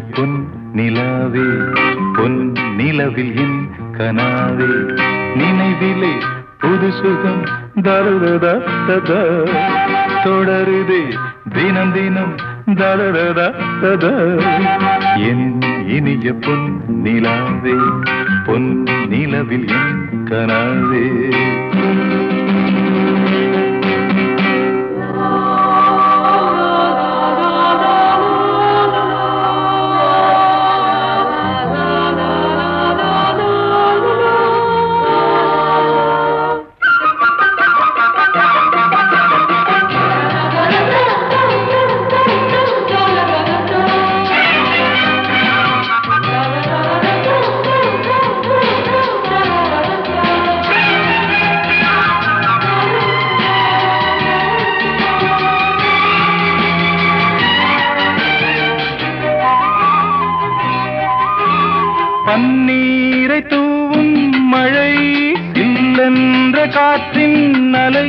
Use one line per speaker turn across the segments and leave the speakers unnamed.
பொன் நிலாவே பொன் நிலவில் என் கனாவே நினைவிலே புது சுகம் தருதா தொடருதே தினம் தினம் தருதா என் இனிய பொன் நிலாவே பொன் நிலவில் என் கனாவே பன்னீரை தூவும் மழை இல்லென்ற காற்றின் அலை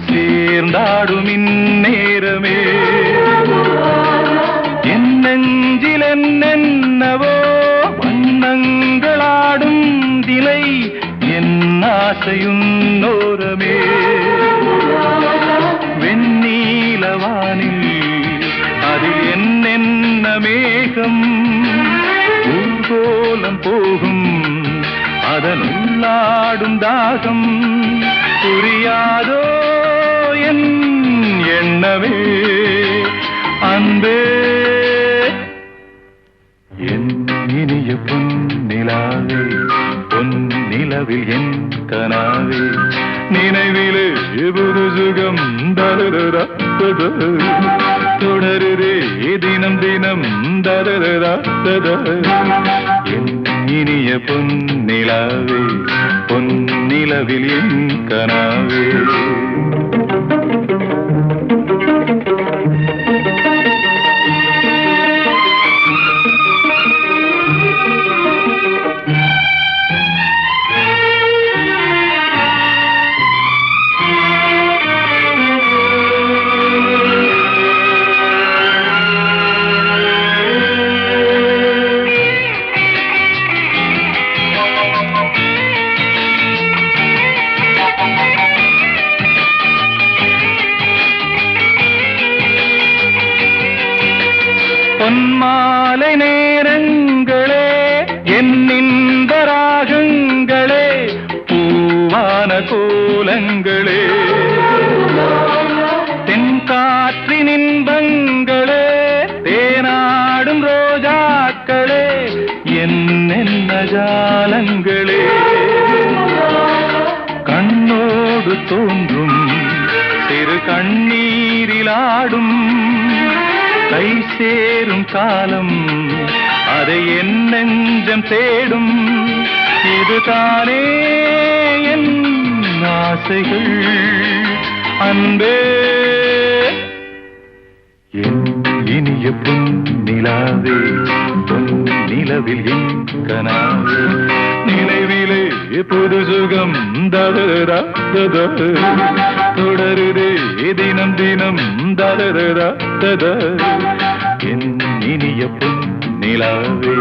சேர்ந்தாடும் இந்நேரமே என் நெஞ்சில் என்னென்னவோ வண்ணங்களாடும் திலை என் ஆசையும் நோரமே வெண்ணீலவானில் அது என்னென்ன மேகம் ஊர்கோலம் போகும் அதனுள்ளாடும் தாகம் புரியாதோ என் எண்ணமே அன்பே என் இனிய பொன் நிலாவே பொன் நிலவில் என் கனாவே நினைவிலே புது சுகம் தருதா தொடருதே தினம் தினம் தருதா என் இனிய பொன் நிலாவே பொன் நிலவில் என் கனாவே பொன்மாலை நேரங்களே என்னின்ப ராகங்களே பூவான கோலங்களே தென்காற்றின் இன்பங்களே தேனாடும் ரோஜாக்களே என்னென்ன ஜாலங்களே கண்ணோடு தோன்றும் சிறு கண்ணீரிலாடும் கை சேரும் காலம் அதை என் நெஞ்சம் தேடும் இதுதானே என் ஆசைகள் அன்பே என் இனிய பொன் நிலாவே பொன் நிலவில் என் கனாவே நினைவிலே புது சுகம் தருதா தொடருதே தினம் தினம் தருதா என் இனிய பொன் நிலாவே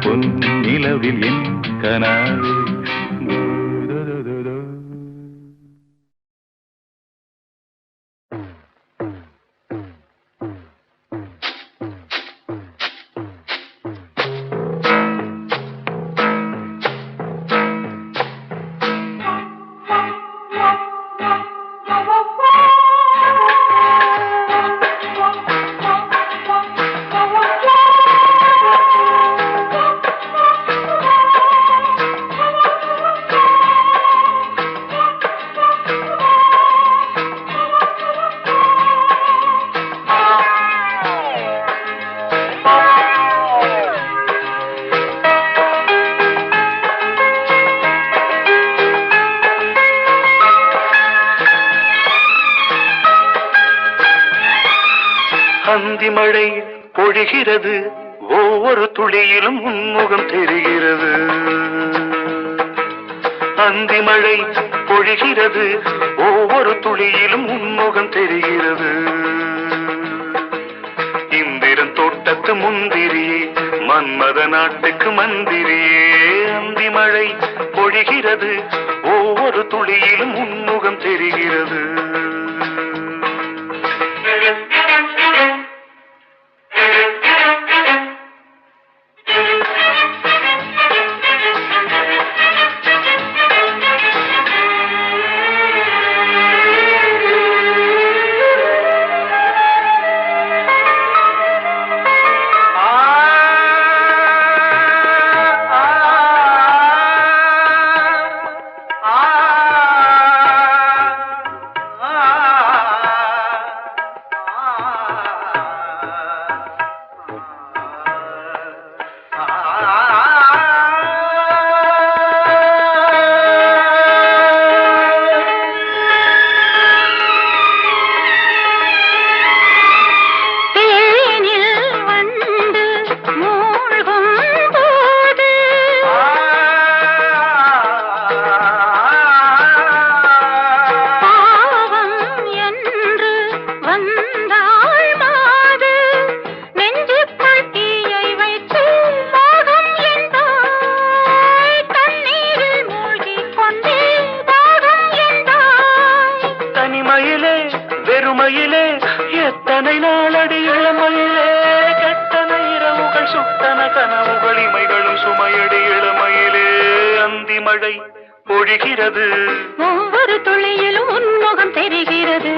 பொன் நிலவில் என் கனாவே
அந்தி மழை பொழிகிறது ஒவ்வொரு துளியிலும் உன்முகம் தெரிகிறது அந்தி மழை பொழிகிறது ஒவ்வொரு துளியிலும் உன்முகம் தெரிகிறது இந்திரன் தோட்டத்து முந்திரியே மன்மத நாட்டுக்கு மந்திரியே அந்தி மழை பொழிகிறது ஒவ்வொரு துளியிலும் உன்முகம் தெரிகிறது வெறுமையிலே எத்தனை நாளடி இளமையிலே கெட்டன இரவுகள் சுட்டன கனவுகள் இமைகளும் சுமையடி இளமையிலே அந்தி மழை பொழிகிறது
ஒவ்வொரு துளியிலும் உன்முகம் தெரிகிறது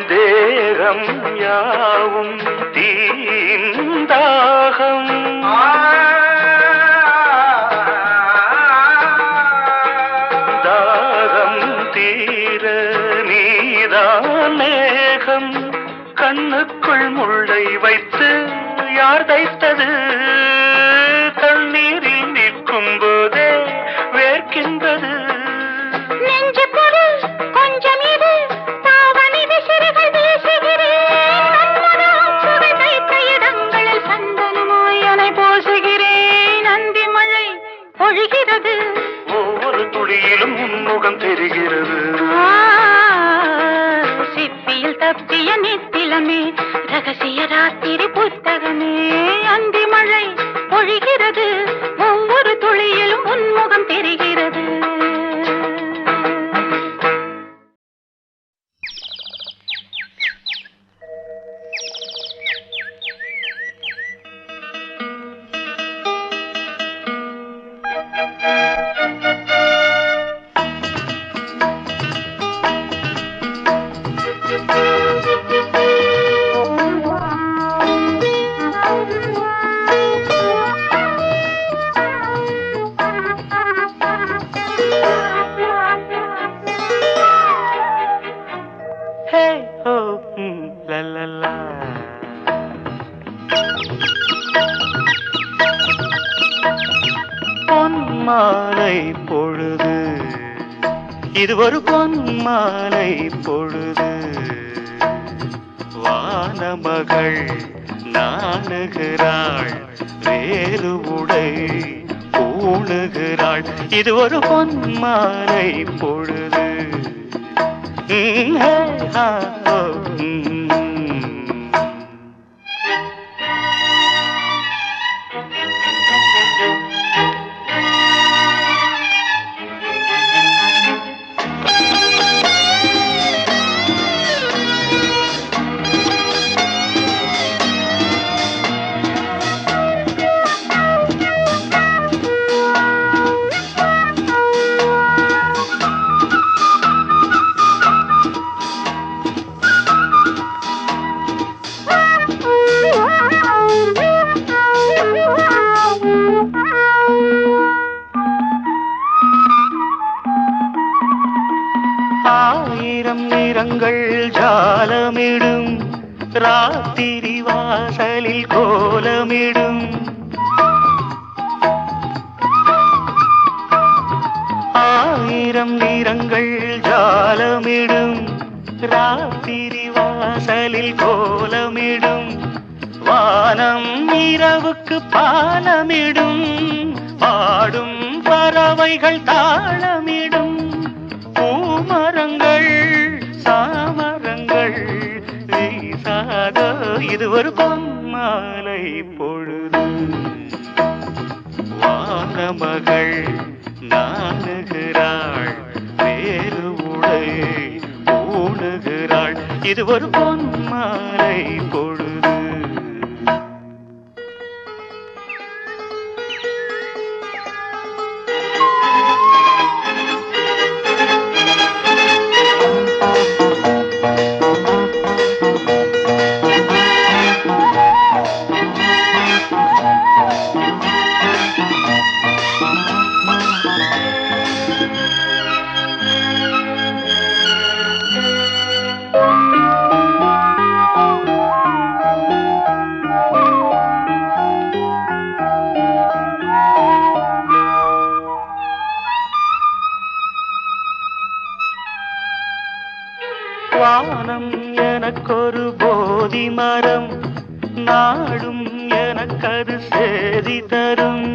தேகம் யாவும் தீந்தாகம் தாகம் தீர நீதான் மேகம் கண்ணுக்குள் முள்ளை வைத்து யார் தைத்தது தண்ணீரில் நிற்கும் போதே வேர்க்கின்றது ஒவ்வொரு துளியிலும் உன்முகம் தெரிகிறது
சிப்பியில் தப்பிய நித்திலமே ரகசிய ராத்திரி புத்தகமே அந்தி மழை பொழிகிறது ஒவ்வொரு துளியிலும் உன்முகம் தெரிகிறது
பொன்மாலை பொழுது இது ஒரு பொன்மாலை பொழுது வானமகள் நாணுகிறாள் வேறு உடை பூணுகிறாள் இது ஒரு பொன்மாலை பொழுது ஆயிரம் நிறங்கள் ஜாலமிடும் ராத்திரி வாசலில் கோலமிடும் ஆயிரம் நிறங்கள் ஜாலமிடும் ராத்திரி வாசலில் கோலமிடும் வானம் இரவுக்கு பாலமிடும் பாடும் பறவைகள் தாளமிடும் பூமரங்கள் சாமரங்கள் வீசாத இது ஒரு பொன்மாலை பொழுது வானமகள் நாணுகிறாள் வேறு உடை ஊணுகிறாள் இது ஒரு பொன்மாலை பொழுது வானம் எனக்கொரு போதி மரம் நாடும் எனக்கது சேதி தரும்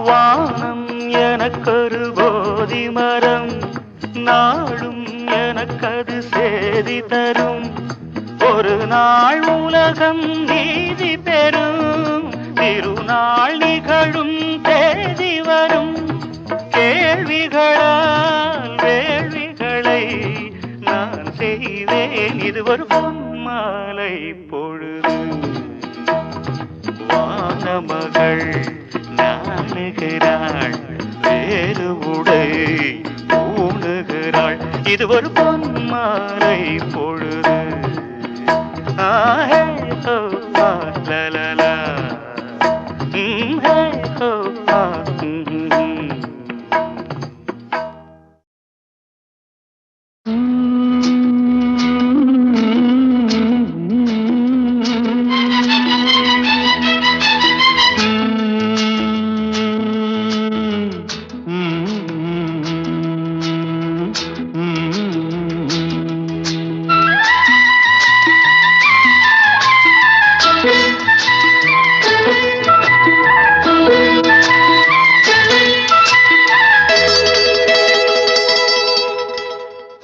வானம் எனக்கொரு போதி மரம் நாடும் எனக்கது சேதி தரும் ஒரு நாள் உலகம் நீதி பெறும் திருநாள் நிகழும் தேதி வரும் கேள்விகளால் வேள்விகளை நான் செய்வேன் இது ஒரு பொன்மாலை பொழுது வானமகள் நாணுகிறாள் வேறு உடை ஊணுகிறாள் இது ஒரு பொன்மாலை பொழுது ஆஹே ஹோ லலலா ஹே ஹோ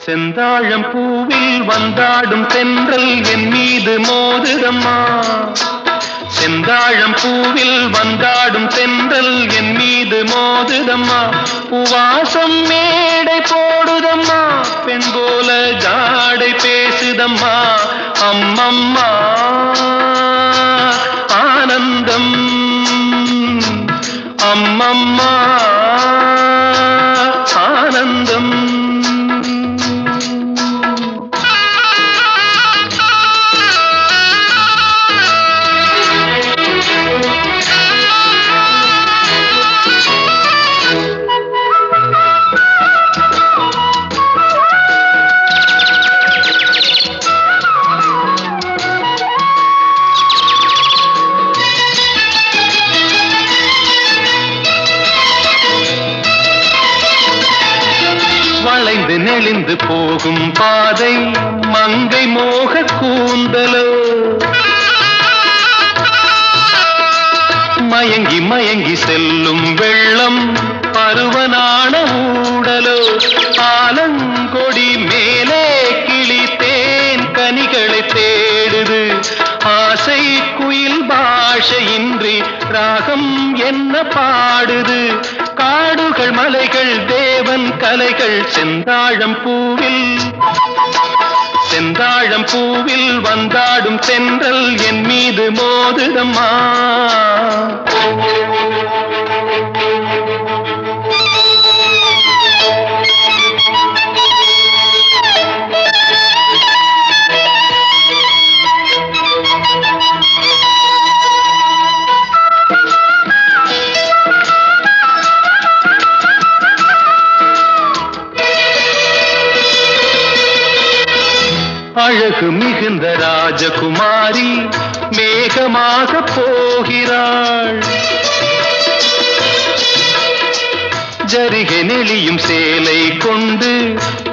செந்தாழம் பூவில் வந்தாடும் தென்றல் என் மீது மோதுதம்மா செந்தாழம் பூவில் வந்தாடும் தென்றல் என் மீது மோதுதம்மா பூவாசம் மேடை போடுதம்மா பெண் போல ஜாடை பேசுதம்மா அம்மம்மா ஆனந்தம் அம்மம்மா ஆனந்தம் வளைந்து நெளிந்து போகும் பாதை மங்கை மோக கூந்தலோ மயங்கி மயங்கி செல்லும் வெள்ளம் பருவனான ஊடலோ ஆலங்கொடி மேலே கிளி தேன் கனிகளை தேடுது ஆசை குயில் பாஷையின்றி ராகம் என்ன பாடுது காடுகள் மலைகள் தேவன் கலைகள் செந்தாழம் பூவில் வந்தாடும் தென்றல் என் மீது மோதுதம்மா அழகு மிகுந்த ராஜகுமாரி மேகமாக போகிறாள். ஜரிகை நெளியும் சேலை கொண்டு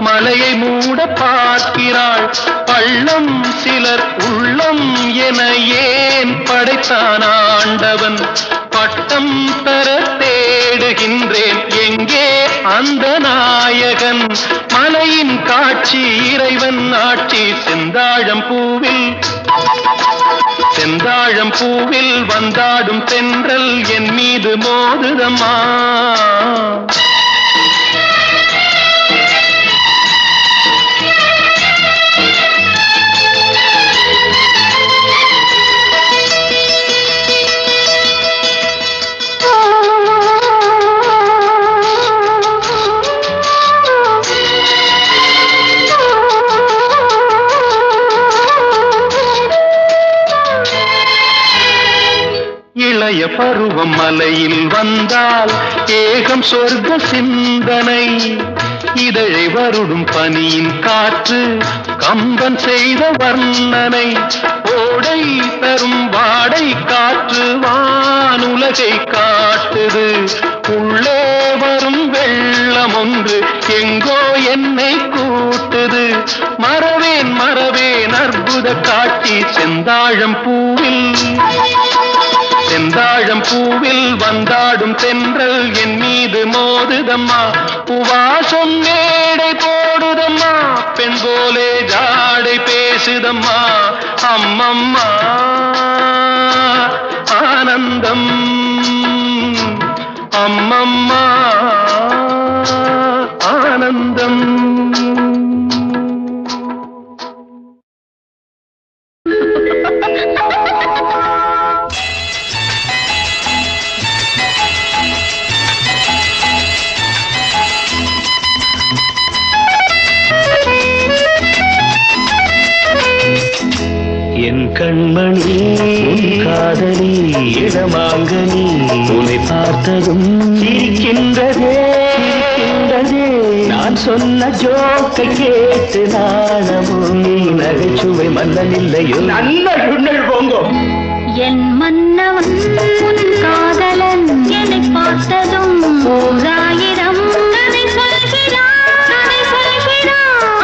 மலையை மூட பார்க்கிறாள். பள்ளம் சிலர் உள்ளம் என ஏன் படைத்தான் ஆண்டவன்? பட்டம் தர தேடுகின்றேன், எங்கே அந்த நாயகன்? மலையின் காட்சி இறைவன் ஆட்சி. செந்தாழம் பூவில் வந்தாடும் தென்றல் என் மீது மோதுதம்மா. இளைய பருவம் மலையில் வந்தால் ஏகம் சொர்க்க சிந்தனை. இதழை வருடும் பனியின் காற்று கம்பன் செய்த வர்ணனை. ஓடை தரும் வாடை காற்று வானுலகை காட்டுது. உள்ளே வரும் வெள்ளம் ஒன்று எங்கோ என்னை கூட்டுது. மறவேன் அற்புத காட்சி. செந்தாழம் பூவில் வந்தாடும் தென்றல் என் மீது மோதுதம்மா. உவாசம் மேடை போடுதம்மா, பெண் போலே ஜாடை பேசுதம்மா. அம்மம்மா ஆனந்தம், அம்மம்மா ஆனந்தம்.
என் கண்மணி உன் காதலி இடமாங்கனி உன்னை பார்த்ததும் சிரிக்கின்றதே. நான் சொன்ன ஜோக்கை கேட்டு நாணமும் நகைச்சுவை மன்னனில்லையோ. நல்ல சுண்ணல் போங்கோ.
என் மன்னவன் உன் காதலன் என்னை பார்த்ததும் ஓராயிரம் கதை சொல்கிறான்.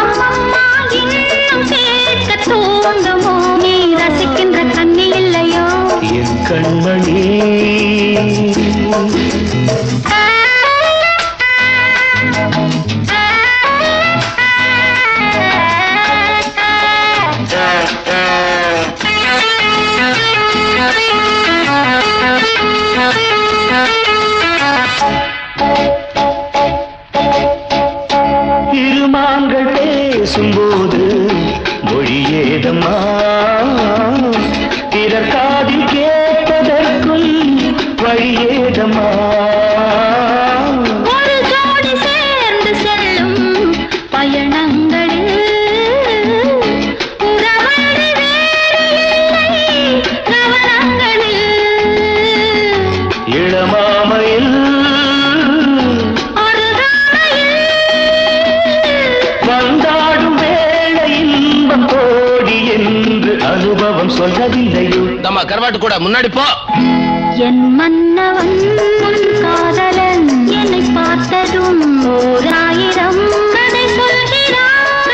அம்மம்மா இன்னும் கேட்க தூண்டுமோ? நீ ரசிக்கின்ற கண்ணி இல்லையோ
என் கண்மணி? திருமாங்கள் பேசும்போது மொழியேதம்மா, பிறர் காதில் கேட்பதற்கும் வழியேதம்மா.
ஒரு ஜோடி சேர்ந்து செல்லும் பயணங்களில் உறவழி வேறு இல்லை கவனங்களில்.
இளமாமையில் வந்தாடும் வேளை இன்பம் கோடி என்று அனுபவம் சொல்லவில்லையோ.
நம்ம கருவாட்டு கூட முன்னாடி போ.
என் மன்னவன் உன் காதலன் என்னை பார்த்ததும் ஓராயிரம் கதை சொல்கிறான்.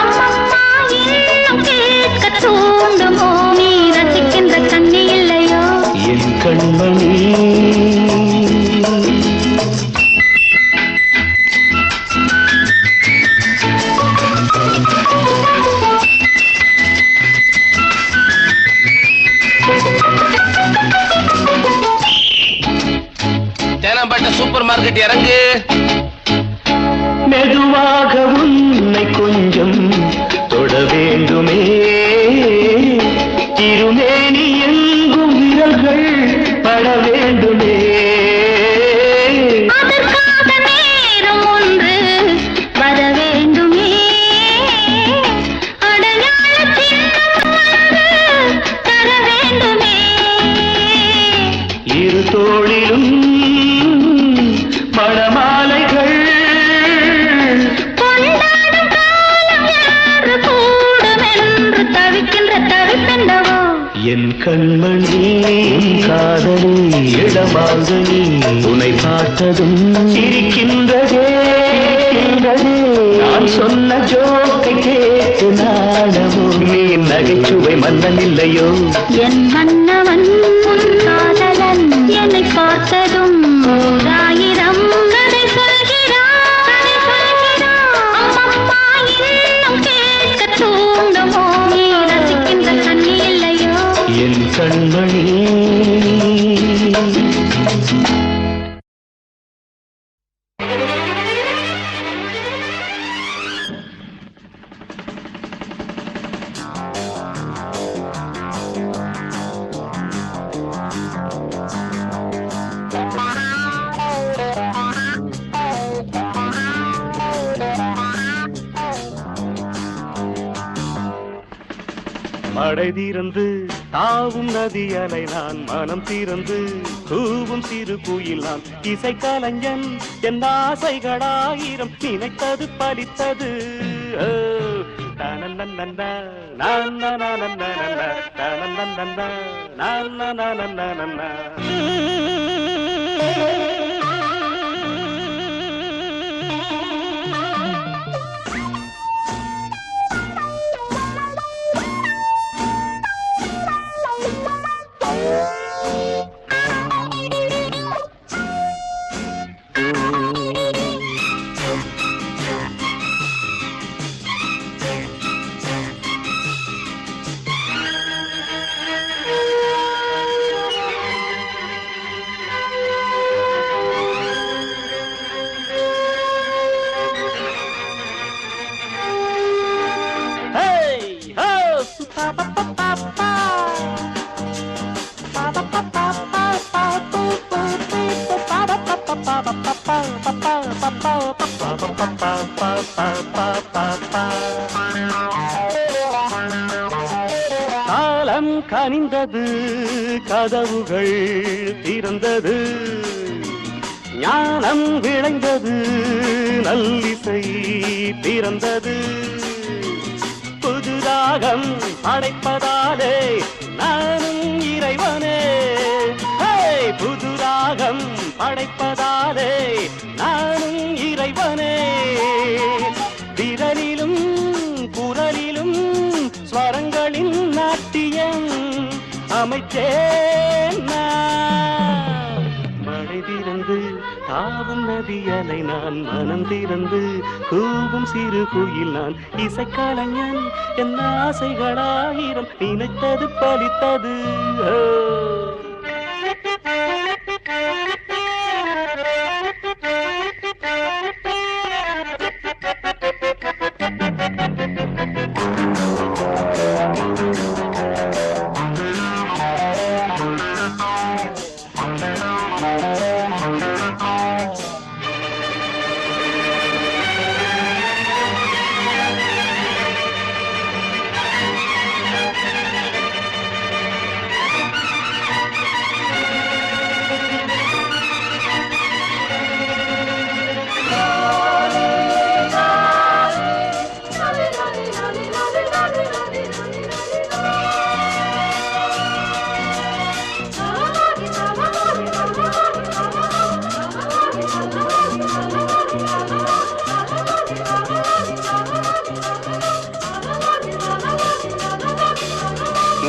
அம்மம்மா இன்னும் கேட்க தூண்டுமோ? நீ ரசிக்கின்ற கண்ணி இல்லையோ
என் கண்மணி?
தேனாம்பேட்டை சூப்பர் மார்க்கெட் இறங்கு.
மெதுவாக உன்னை கொஞ்சம் தொட வேண்டுமே. திருமேனி எங்கும் விரல்கள் பட வேண்டுமே.
அதற்காக நேரம் ஒன்று வர வேண்டுமே. அடையாள சின்னம் ஒன்று தர வேண்டுமே.
இரு தோளிலும் மணமாலைகள்
கொண்டாடும் காலம் யாரு
என் கண்மணி காதலி இடமாங்கனி உன்னை பார்த்ததும் சிரிக்கின்றதே நான் சொன்ன ஜோக்கை கேட்டு நாடமும் நீ நகைச்சுவை மன்னன் இல்லையோ
என் மன்னவன் உன் காதலன் என்னை பார்த்ததும் ஆயிரம் கதை சொல்கிறான் அம்மம்மா இன்னும் கேட்க தூண்டுமோ நீ ரசிக்கின்ற கண்ணி இல்லையோ
என் கண்மணி மழை தீர்ந்து தாவும் நதி அலை நான் மனம் தீர்ந்து கூவும் சிறு குயில் நான் இசை கலைஞன் என் ஆசைகளாயிரம் நினைத்தது பலித்தது காலம் கனிந்தது கதவுகள் திறந்தது ஞானம் விளைந்தது நல்லிசை பிறந்தது புது ராகம் படைப்பதாலே நானும் இறைவனே புது ராகம் படைப்பதாலே நானும் இறைவனே விரலிலும் குரலிலும் ஸ்வரங்களின் நாட்டியம் அமைச்சேன் மழை திறந்து தாவும் நதி அலை நான் மனம் திறந்து கூவும் சிறு குயில் நான் இசைக்கலைஞன் என் ஆசைகளாயிரம் நினைத்தது பலித்தது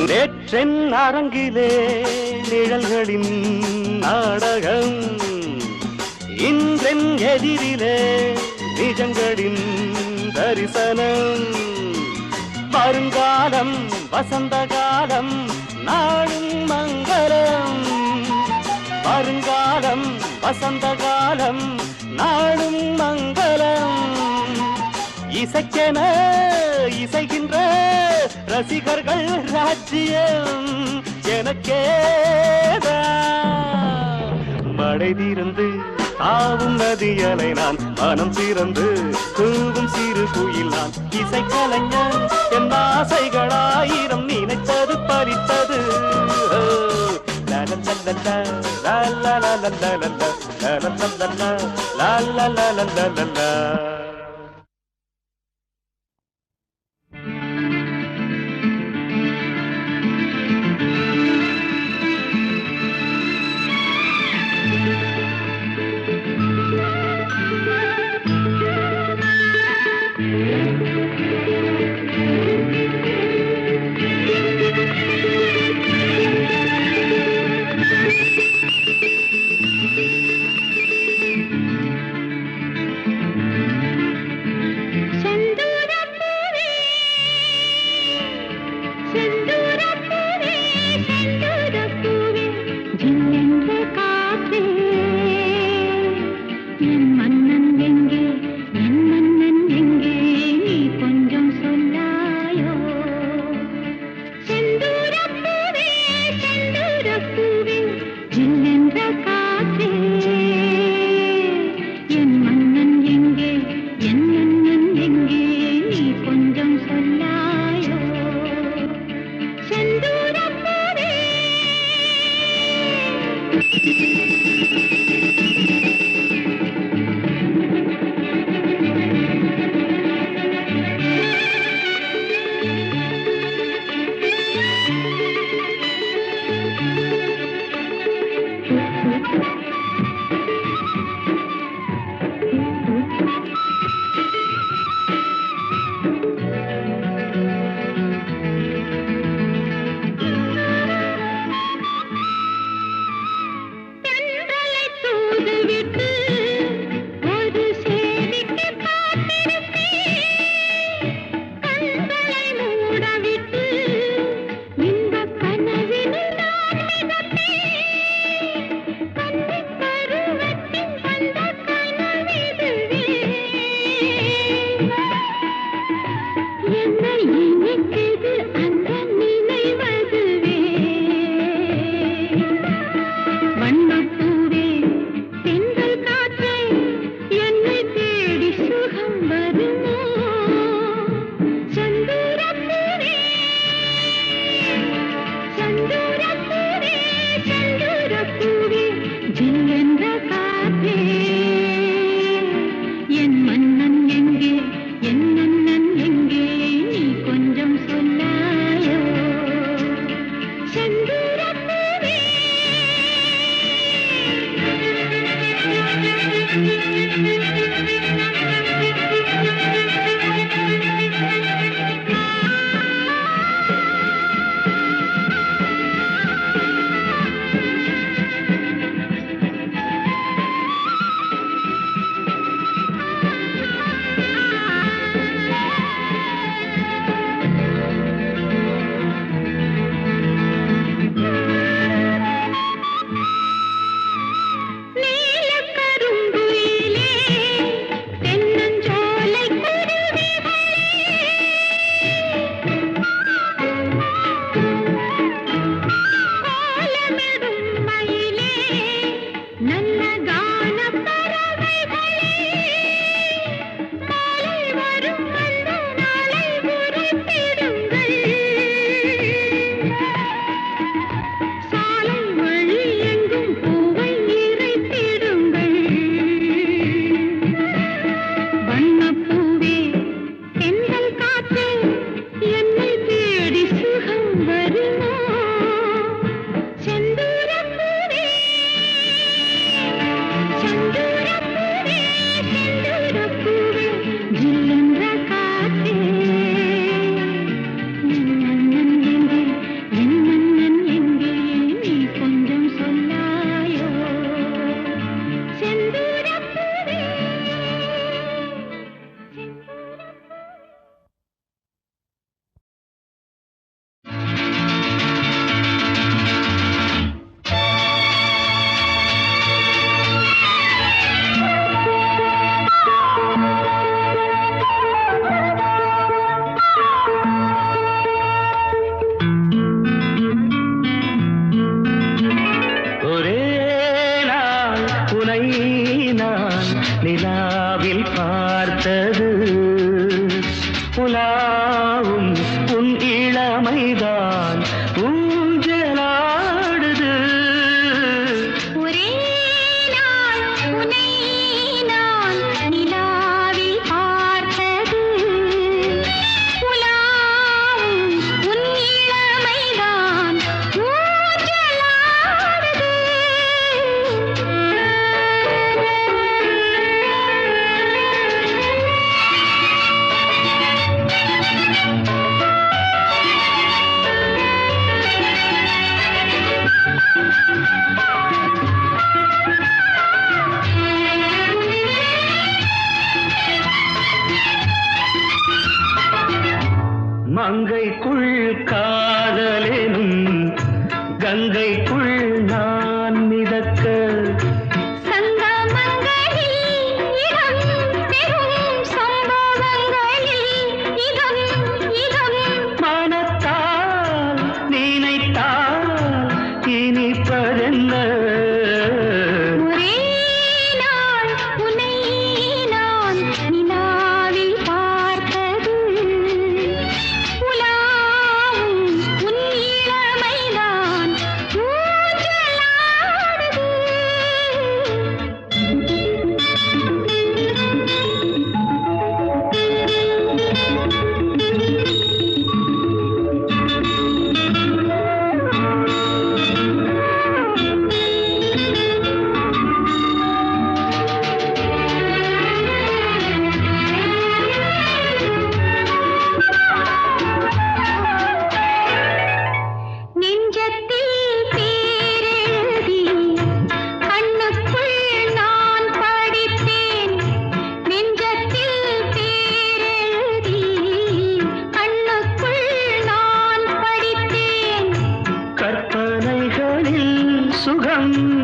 நேற்றென் அரங்கிலே நிழல்களின் நாடகம் இன்றென் எதிரிலே நிஜங்களின் தரிசனம் வருங்காலம் வசந்த காலம் நாளும் மங்களம் வருங்காலம் வசந்த காலம் நாளும் மங்களம் இசைக்கென இசைகின்ற ரசிகர்கள் ராஜ்யம் எனக்கேதான் மழை தீர்ந்து தாவும் நதி அலை நான் மனம் திறந்து கூவும் சிறு குயில் நான் இசைக்கலைஞன் என் ஆசைகளாயிரம் நினைத்தது பறித்தது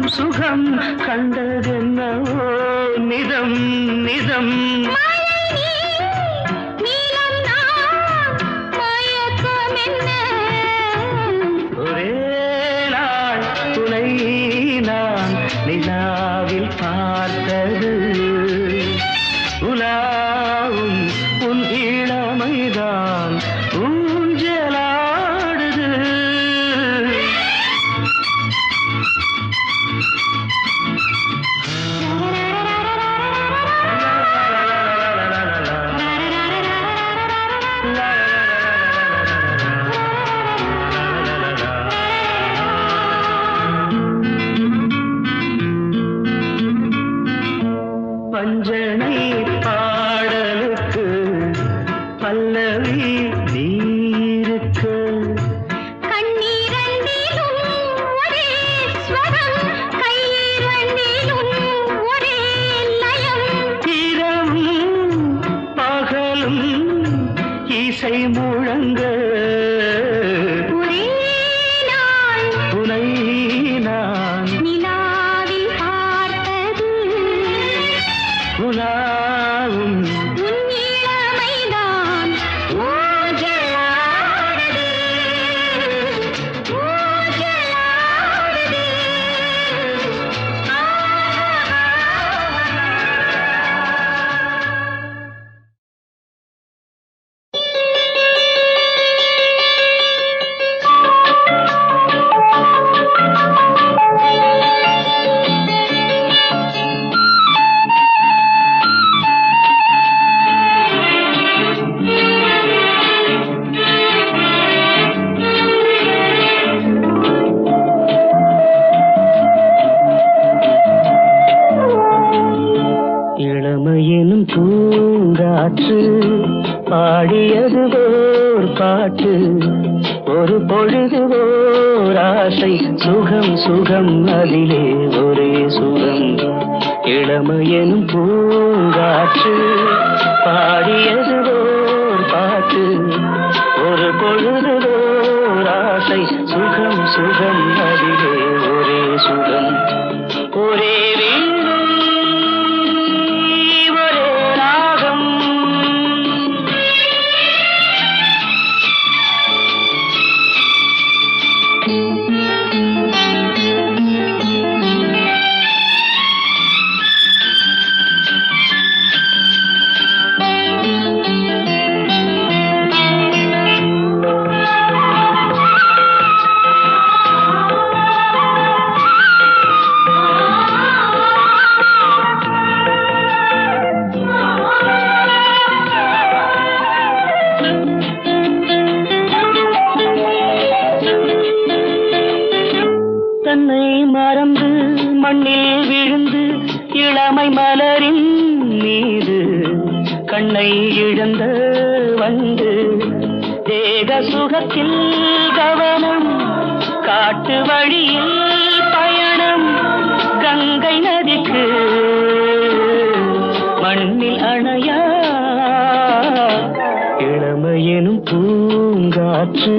சுகம் கண்டதென்னவோ நிதம் நிதம் ஒரே நாள் துணை நான் நிலாவில் பார்த்தது உலாவும் உன் இளமைதான் ஊஞ்சலாடுது. பஞ்சனை பாடலுக்கு பல்லவி நீருக்கு
கண்ணீரண்டிலும் ஒரே ஸ்வரம் கைரண்டிலும் ஒரே லயம்
இரவும் பகலும் இசை முழங்க
ஒரே நாள்
துணை நான்
நிலாவில் பார்த்தது
உலாவும்
உன் இளமைதான் ஊஞ்சலாடுது ஊஞ்சலாடுது.
இளமையினும் பூங்காற்று பாடியது ஓர் பாட்டு ஒரு பொழுது ஓர் ஆசை சுகம் சுகம் அதிலே ஒரே சுகம். இளமையினும் பூங்காற்று பாடியது ஓர் பாட்டு ஒரு பொழுது ஓர் ஆசை சுகம் சுகம் அதிலே ஒரே சுகம். ஒரே வீணை ஒரே ராகம் தன்னை மறந்து மண்ணில் விழுந்து இளமை மலரின் மீது கண்ணை இழந்த வந்து தேக சுகத்தில் கவனம் காட்டு வழியில் பயணம் கங்கை நதிக்கு மண்ணில் அணையா இளமையெனும் பூங்காற்று.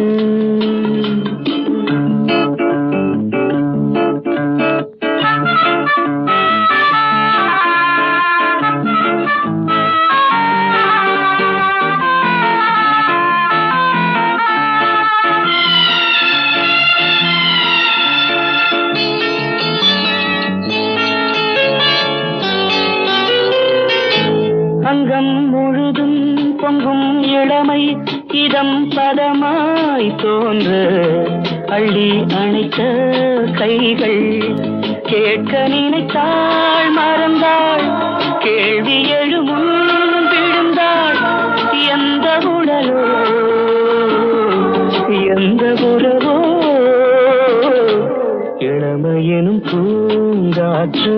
கீதம் பதமாய் தோன்ற அள்ளி அணைத்த கைகள் கேட்க நினைத்தாள் மறந்தாள் கேள்வி எழுமுன் விழுந்தாள் எந்த உடலோ எந்த உறவோ இளமையெனும் பூங்காற்று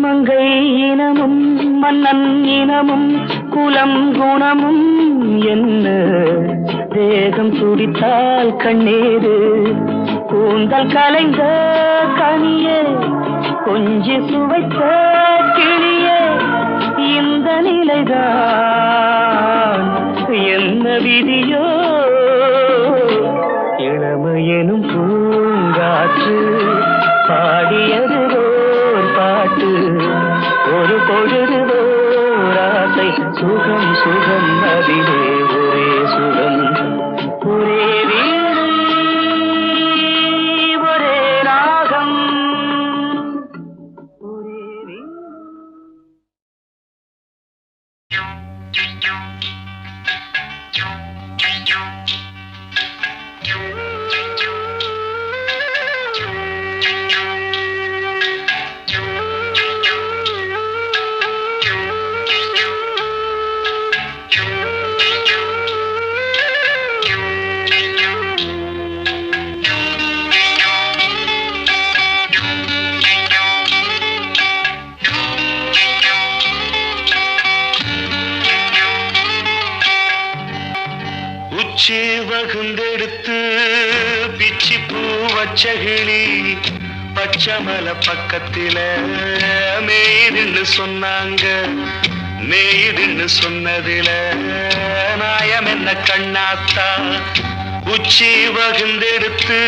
மங்கை இனமும் மன்னன் இனமும் குலம் குணமும் என்ன தேகம் துடித்தால் கண்ணீரு கூந்தல் கலைந்த கனியே கொஞ்சி சுவைத்த கிளியே இந்த நிலைதான் என்ன விதியோ இளமையெனும் பூங்காற்று பாடியது பாட்டு ஒரு பொழுது ஓராசை சுகம் சுகம் அதிலே ஒரே சுகம் ஒரே வீடு ஒரே ராகம் ஒரே வீடு. உச்சி வகுந்தெடுத்து பிச்சி பூ வச்சகிளி பச்சமல பக்கத்தில மேய்துன்னு சொன்னாங்க மேய்துன்னு சொன்னதில நாயம் என்ன கண்ணாத்தா உச்சி வகுந்தெடுத்து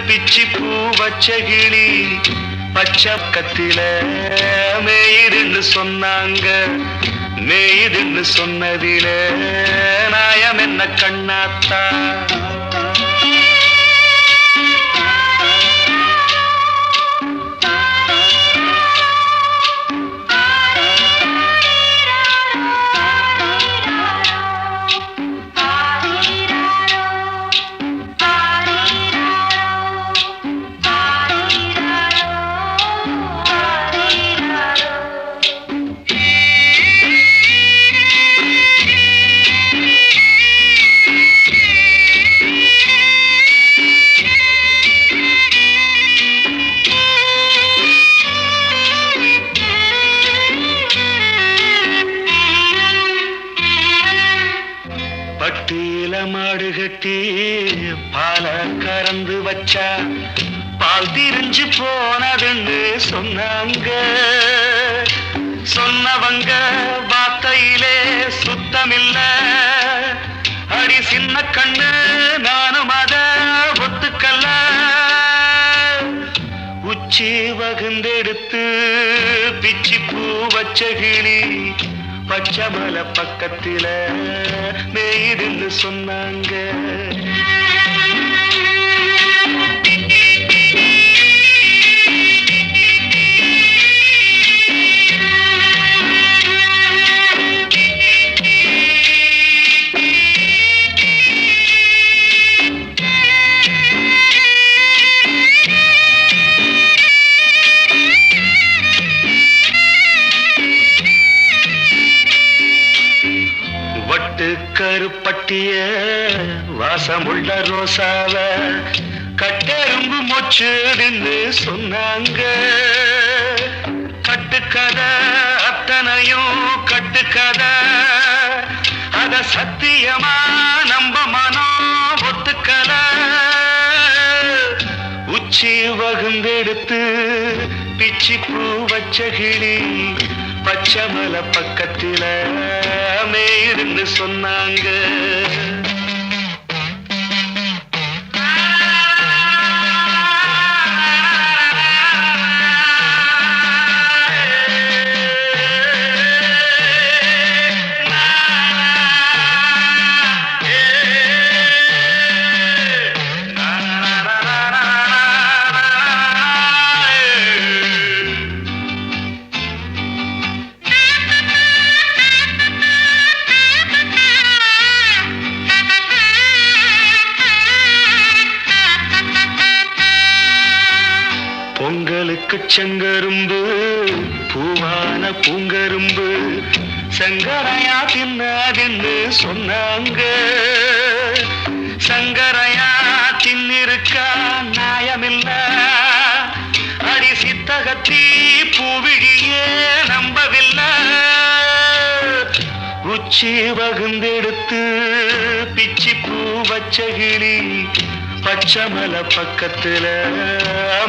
பிச்சி பூ வச்சகிளி பச்சக்கத்தில மேய்துன்னு சொன்னாங்க மேய்துன்னு சொன்னதில நாயம் என்ன கண்ணாத்தா பட்டியில மாடு கட்டி பால கறந்து வச்சா பால் திரிஞ்சு போனதுன்னு சொன்னாங்க சொன்னவங்க வார்த்தையிலே சுத்தமில்ல அடி சின்ன கண்ணு நானும் அத ஒத்துக்கல்ல உச்சி வகுந்தெடுத்து பிச்சி பூ வச்ச கிளி பச்சமல பக்கத்தில மேய்துன்னு சொன்னாங்க கருப்பட்டிய வாசமுள்ள ரோசாவ கட்டெரும்பு மொச்சுன்னு சொன்னாங்க கட்டுக்கதை அத்தனையும் கட்டுக்கதை அத சத்தியமா நம்ப மனம் ஒத்துக்கல உச்சி வகுந்தெடுத்து பிச்சி பூ வச்ச கிளி பச்சமல பக்கத்தில மேய்துன்னு சொன்னாங்க பச்சங்கரும்பு பூவான பூங்கரும்பு சங்கரையா தின்னாதின்னு சொன்னாங்க. சங்கரையா தின்னிருக்கா நியாயமில்ல, அடி சித்தகத்தி பூவிழியே நம்பவில்லை. உச்சி வகுந்தெடுத்து பிச்சி பூ வச்ச கிளி பச்சமலை பக்கத்துல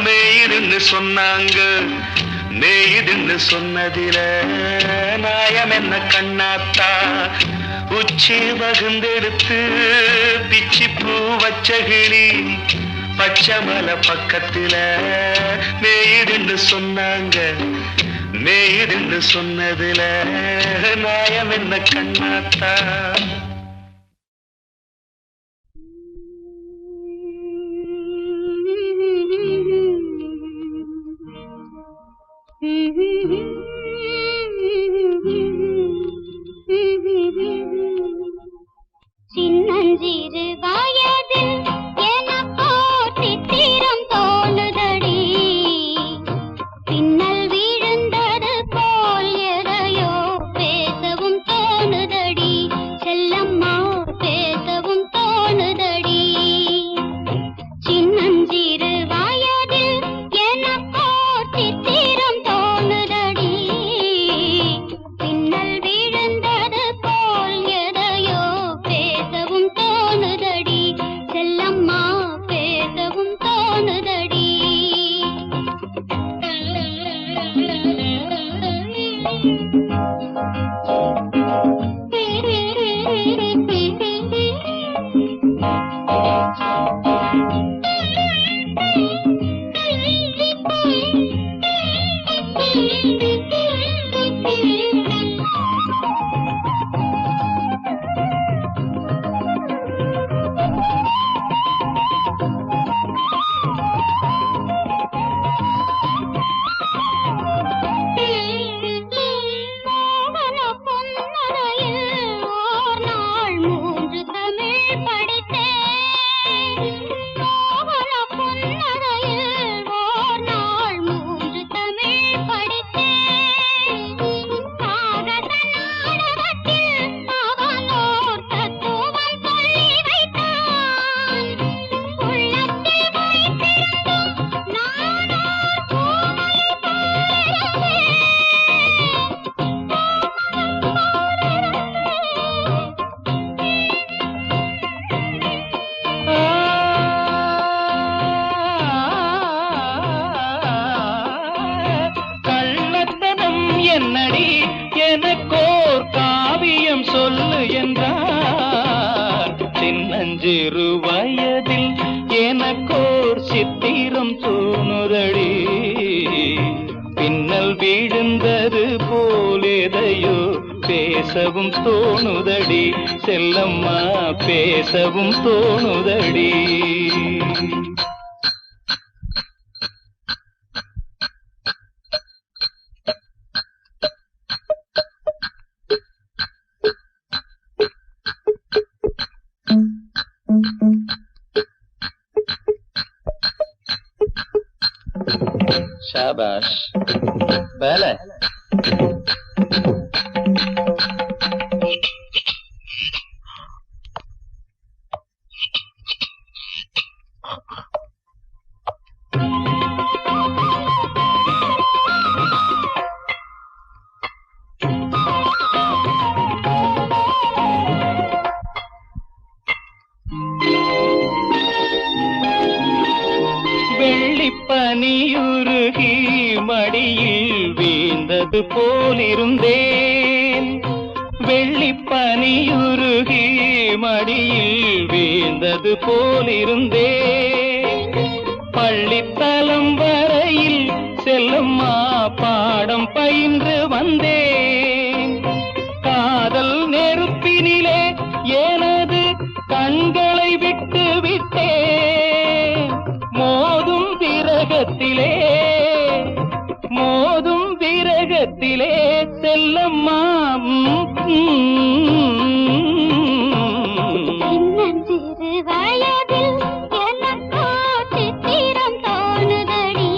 மேயுதுன்னு சொன்னாங்க. மேயுதுன்னு சொன்னதில நாயம் என்ன கண்ணாத்தா? உச்சி வகுந்தெடுத்து பிச்சி பூ வச்ச கிளி பச்சமலை பக்கத்துல மேயுதுன்னு சொன்னாங்க. மேயுதுன்னு சொன்னதில நாயம் என்ன கண்ணாத்தா?
சின்னஞ்சிறு வயதில் எனக்கோ சித்திரம் தோணுதடி, பின்னல் விழுந்தது போல் எதையோ பேசவும் தோணுதடி, செல்லம்மா பேசவும் தோணுதடி. சின்னஞ்சிறு வயதில் எனக்கோ சித்திரம் தோணுதடி, பின்னல் விழுந்தது போல் எதையோ பேசவும் தோணுதடி, செல்லம்மா பேசவும் தோணுதடி. மோகன பொன்னரையில் ஓர் நாள் 3 தமிழ் படித்தேன். மோகன பொன்னரையில் ஓர் நாள் 3 தமிழ் படித்தேன். காகத நாடகத்தில் அவனோர் தத்துவம் சொல்லி வைத்தான். உள்ளத்தில் வைத்திருந்தும் நானோர் பூமலை போலிருந்தேன்.
கள்ளத்தனம் என்னடி எனக்கோர் காவியம் சொல்லு என்றார். சின்னஞ்சிறு வயதில் எனக்கோர் சித்திரம் தோணுதடி, பின்னல் விழுந்தது போல் எதையோ பேசவும் தோணுதடி, செல்லம்மா பேசவும் தோணுதடி. शाबाश पहले வெள்ளிப்பனியுருகி மடியில் வீழ்ந்தது போலிருந்தேன். வெள்ளிப்பனியுருகி மடியில் வீழ்ந்தது போலிருந்தேன். பள்ளித்தலம் வரையில் செல்லம்மா பாடம் பயின்று வந்தேன். காதல் நெருப்பினிலே எனது கண்களை விட்டு விட்டேன். மோதும் விரகத்திலே செல்லம்மா.
சின்னஞ்சிறு வயதில் எனக்கோ சித்திரம் தோணுதடி,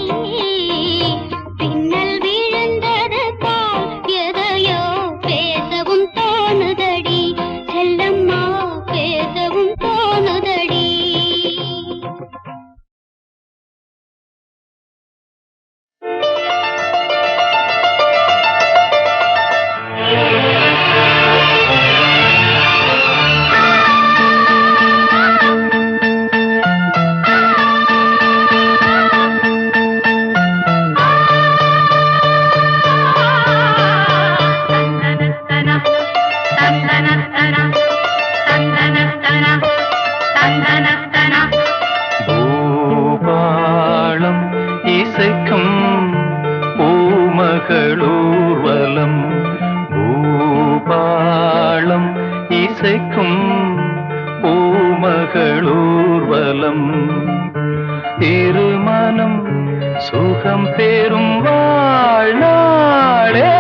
பூபாளம் இசைக்கும் பூமகளூர்வலம் பூபாளம் இசைக்கும் பூமகளூர்வலம் திருமணம் சுகம் பெறும் வாழ்நாளே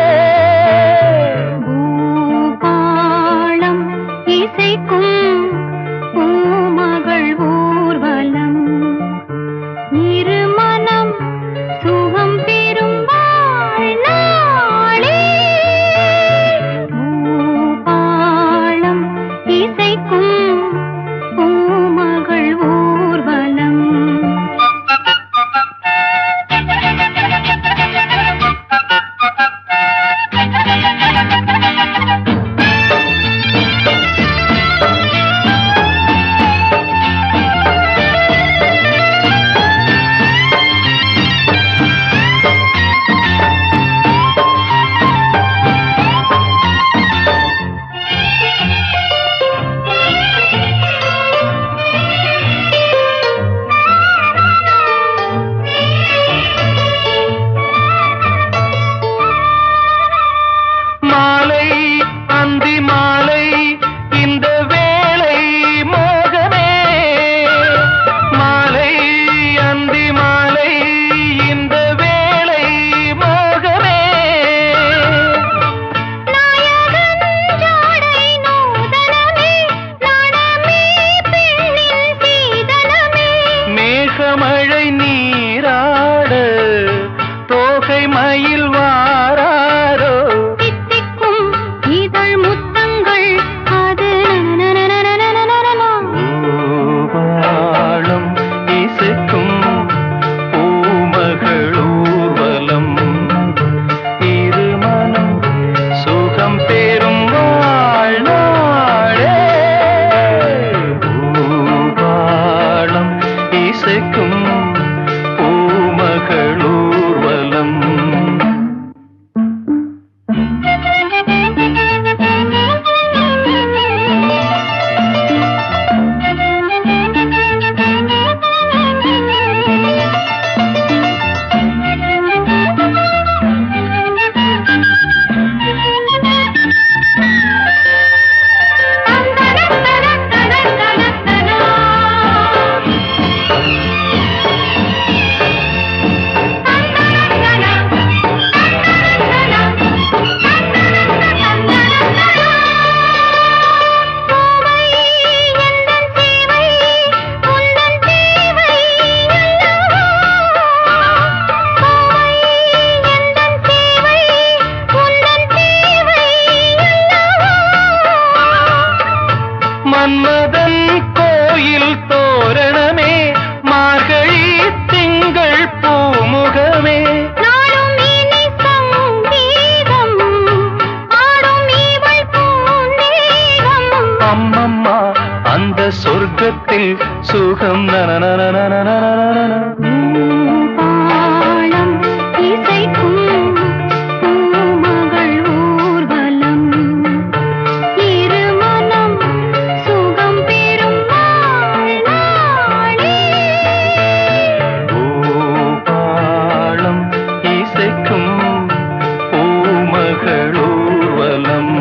பூபாளம் இசைக்கும் பூமகள் ஊர்வலம் இருமனம் சுகம் பெறும் வாழ்நாளே பூபாளம் இசைக்கும் பூமகள் ஊர்வலம்
மழை நீராட தோகை மயில் வாராரோ
தித்திக்கும் இதழ் முத்தங்கள் அது
பூபாளம் இசைக்கும் பூமகளூர்வலம் இருமனம் சுகம் பெறும் வாழ்நாளே பூபாளம் இசைக்கும் பூமகளூர்வலம் மன்மதன் கோயில் தோரணமே மார்கழி திங்கள் பூமுகமே
நாடும் இனி சங்கீதம் ஆடும் இவள் பூந்தேகம்
அம்மம்மா அந்த சொர்க்கத்தில் சுகம்
பூபாளம் இசைக்கும் பூமகள் ஊர்வலம் இருமனம் சுகம் பெறும் வாழ்நாளே
பூபாளம் இசைக்கும் பூமகளூர்வலம்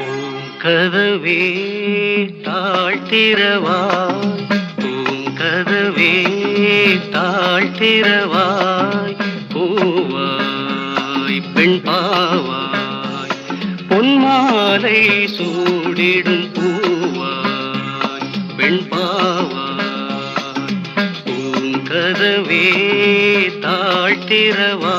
பூங்கதவே தாழ்த்திரவாய் பூங்கதவே தாழ்த்திரவாய் பூவாய் பெண் பாவாய் பொன்மாலை சூடிடும் பூவாய் பெண் பாவாய் பூங்கதவே தாழ்த்திரவா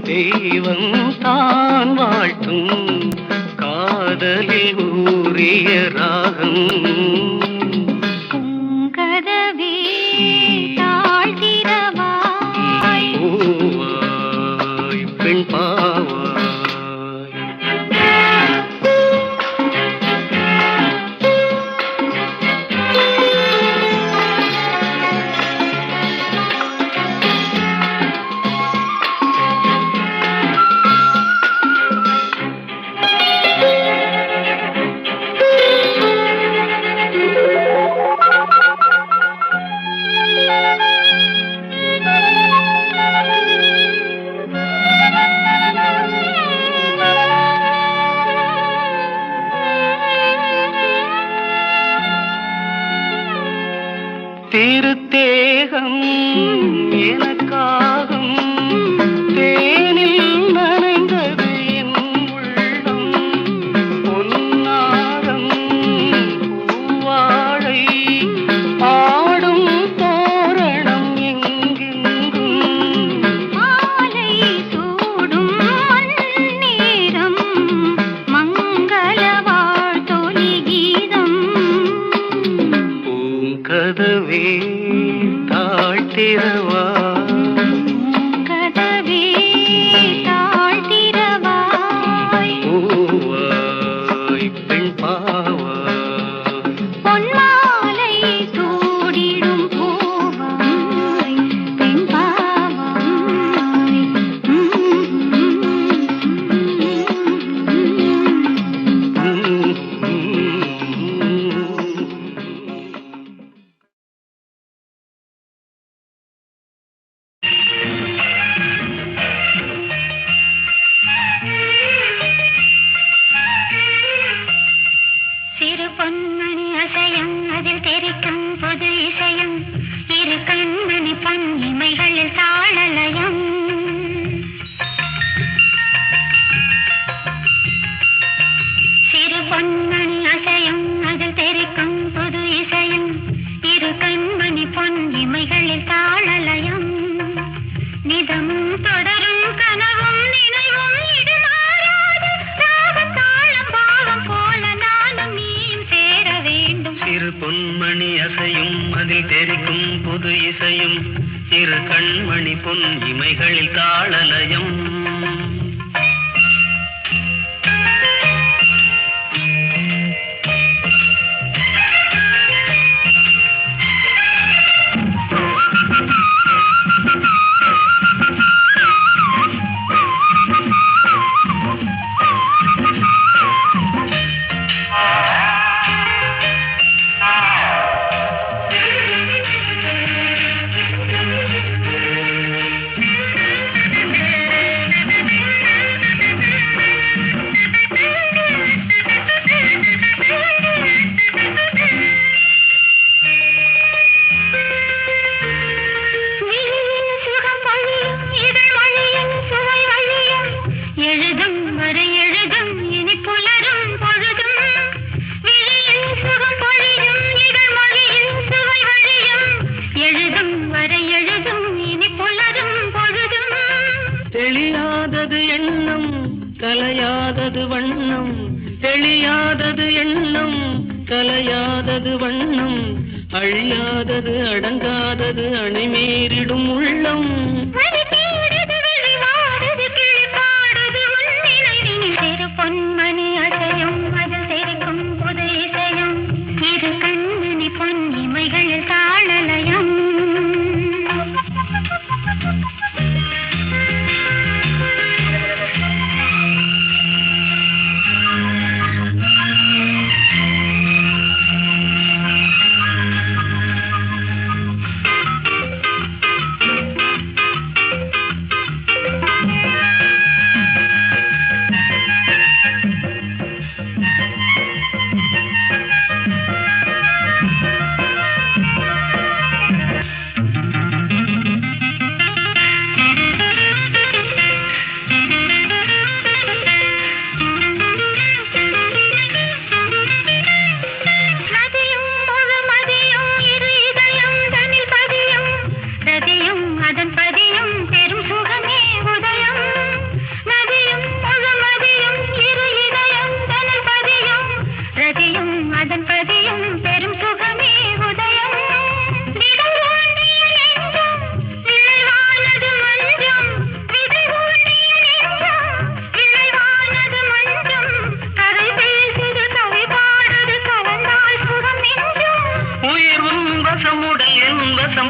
தெய்வம் தான் வாழ்த்தும் காதலில் ஊறிய ராகம்
கதவே தாழ்த்திரவாய்
பூவாய் பெண் பாவாய் திருத்தேகம் எனக்காகும் தேனில் நனைந்தது என் உள்ளம் பொன்னாரம் பூவாழை ஆடும் தோரணம் எங்கெங்கும்
மாலை சூடும் நேரம் மங்கள வாழ்த்தொலி கீதம்
பூங்கதவே தாழ்த்திரவா
கதவே தாழ்த்திரவாய்
பூவாய் பெண் பாவாய்
பொன்மாலை சூடிடும் பூவாய் பெண் பாவாய் சிறு பொன்மணி அசையம் அதில் தெரிக்கும் பொது இசையம் இரு கண்மணி பன்னிமைகளில் தாளலயம் சிறு பொன்மணி அசையம் அதில் தெரிக்கும் பொது இசையம் இரு கண்மணி பொன்னிமைகளில் தாளலயம் நிதமும் தொடரும் கனவும் நினைவும் இடுமாறாது ராகம் தாளம் பாவம் போல நானும் நீயும் சேர வேண்டும்
சிறு பொன்மணி அசையும் அதில் தெரிக்கும் புது இசையும் இரு கண்மணி பொன் இமைகளில் தாளலயம் கலையாதது வண்ணம், அழியாதது அடங்காதது அணைமீறிடும் உள்ளம்.
பொன்மணி அசையும் அது சிரிக்கும் புது இசையும், இது கண்மணி பொன் இமைகளில் தாளலயம்.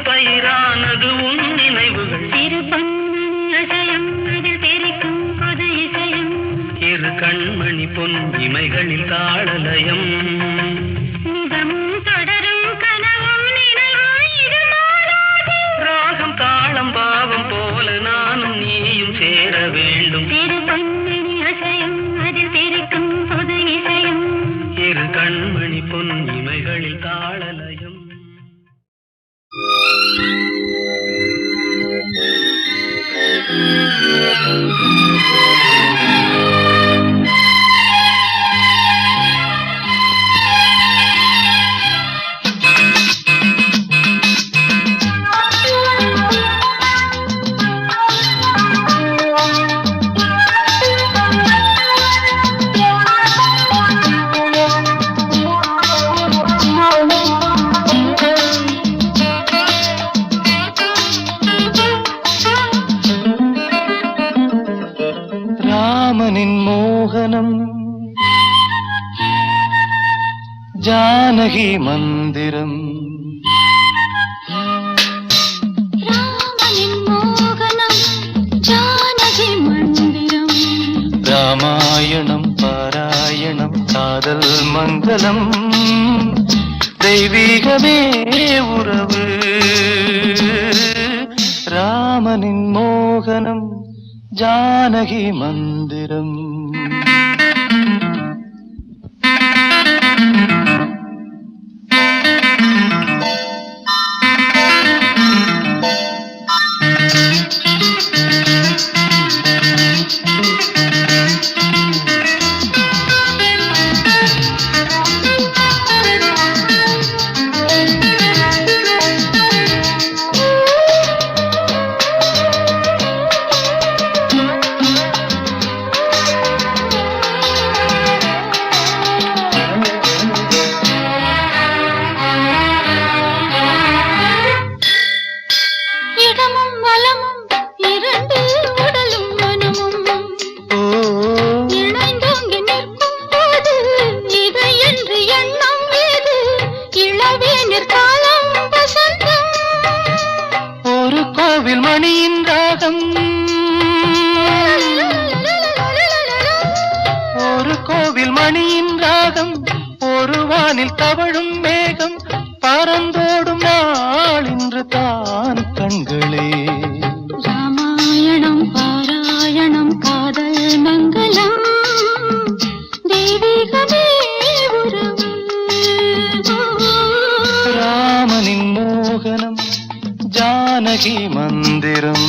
பயிரானது உன் நினைவுகள், இரு கண்மணி பொன் இமைகளில் தாளலயம். ராகம் தாளம் பாவம் போல நானும் நீயும் சேர வேண்டும். இரு கண்மணி பொன் இமைகளில் தாளலயம்.
ராமனின் மோகனம், ஜானகி மந்திரம். ராமாயணம் பாராயணம் காதல் மங்களம், தெய்வீகமே உறவு. ராமனின் மோகனம், ஜானகி மந்திரம். மணியின் ராகம், ஒரு கோவில் மணியின் ராகம், ஒரு வானில் தவழும் மேகம், பறந்தோடும் நாள் இன்று தான் கண்களே.
ராமாயணம் பாராயணம் காதல் மங்களம், தெய்வீகமே உறவு.
ராமனின் மோகனம், ஜானகி மந்திரம்.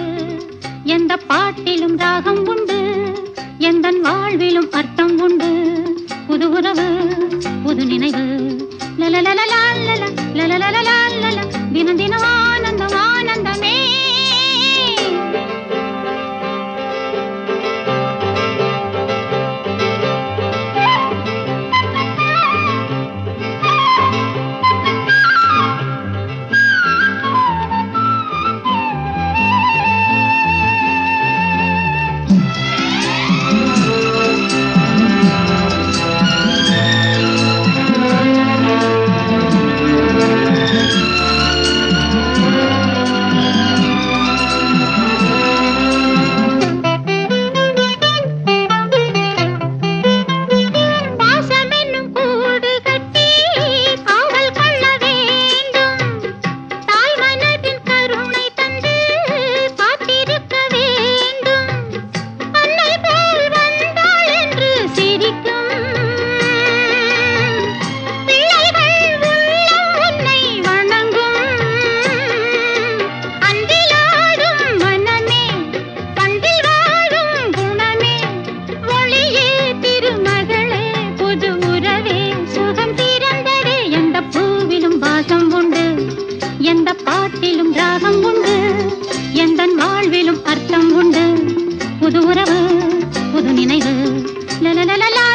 எந்த பாட்டிலும் ராகம் உண்டு எந்தன் வாழ்விலும் அர்த்தம் உண்டு புது உறவு புது நினைவு லலலலலா லலலலலா தினம் தினம் ஆனந்தம் ஆனந்தமே எந்த பாட்டிலும் ராகம் உண்டு எந்தன் வாழ்விலும் அர்த்தம் உண்டு புது உறவு புது நினைவு லலலலலா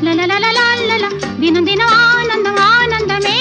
லலலலலா தினம் தினம் ஆனந்தம் ஆனந்தமே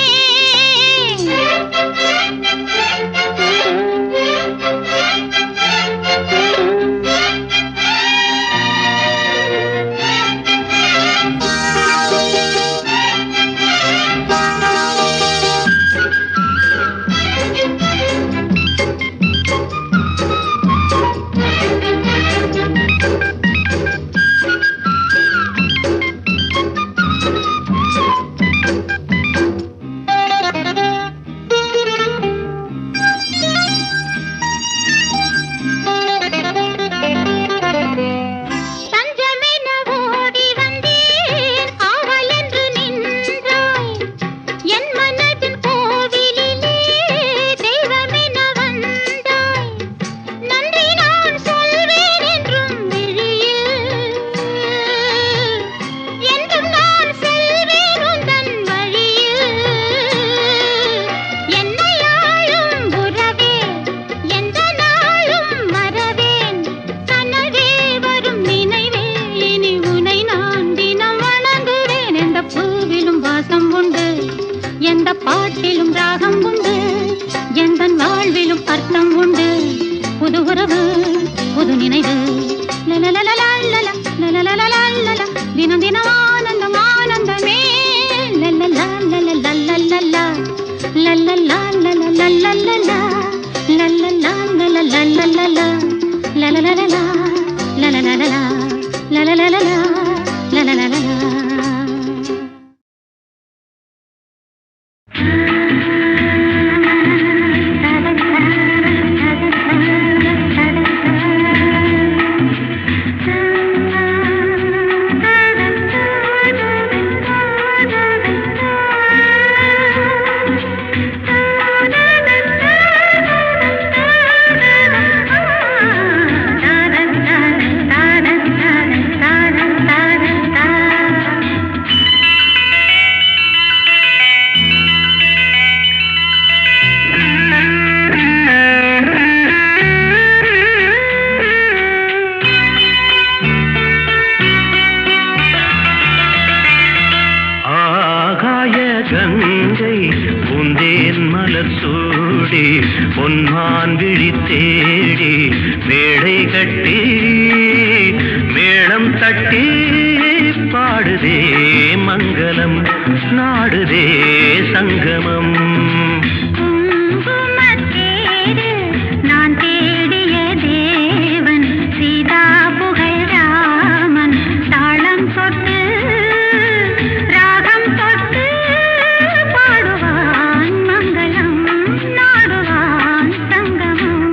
எந்த பாட்டிலும் ராகம் உண்டு எந்தன் வாழ்விலும் அர்த்தம் உண்டு புது உறவு புது நினைவு லலலலலா லலலலலா தினம் தினம் ஆனந்தம் ஆனந்தமே லலலா லலலலலா லலலா லலலலலா லலலா லலலலலா லலலலலா லலலலலா லலலலலா லலலலலா
கங்கை பூந்தேன் மலர் சூடி பொன்மான் விழி தேடி மேடை கட்டி மேளம் தட்டி பாடுதே மங்களம் நாடுதே சங்கமம்.
நான் தேடிய தேவன் சீதா புகழ் ராமன் தாளம் சொட்டு ராகம் தொட்டு பாடுவான் மங்களம் நாடுவான் சங்கமம்.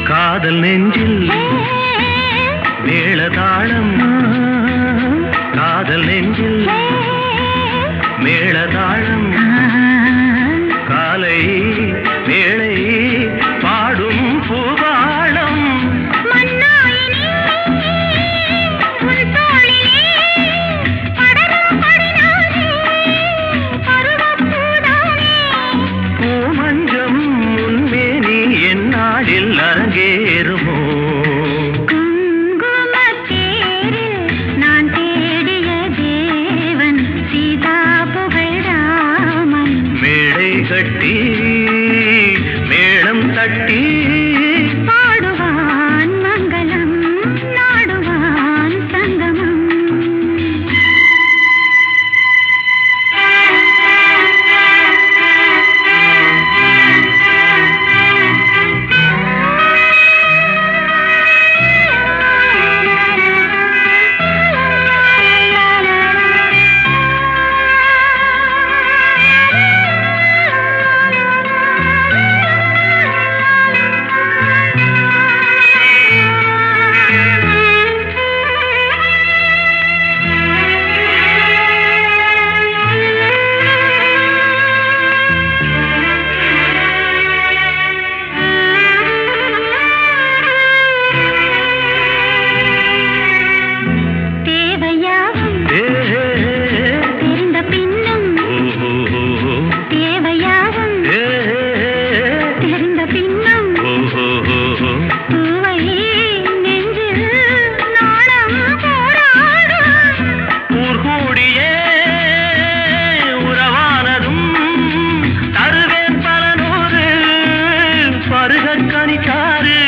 காதல் நெஞ்சில் மேளதாளம் காதல் நெஞ்சில் மேளதாளம் காலை வேளை பாடும் பூபாளம் பூமஞ்சம் முன்மேனி என்னாளில் அரங்கேறுமோ
நான் தேடிய தேவன் சீதா புகழ் ராமன்
மேடை கட்டி மேளம் தட்டி
பாடுவான் மங்களம் நாடுவான் சங்கமம். தெரிந்த பின்னும் தேவையாகும் தெரிந்த பின்னும் பூவை நெஞ்சில் நாளம் போராடும்
ஊர்கூடியே உறவானதும் தருவேன் பல நூறு பருகக் கனிக்காறு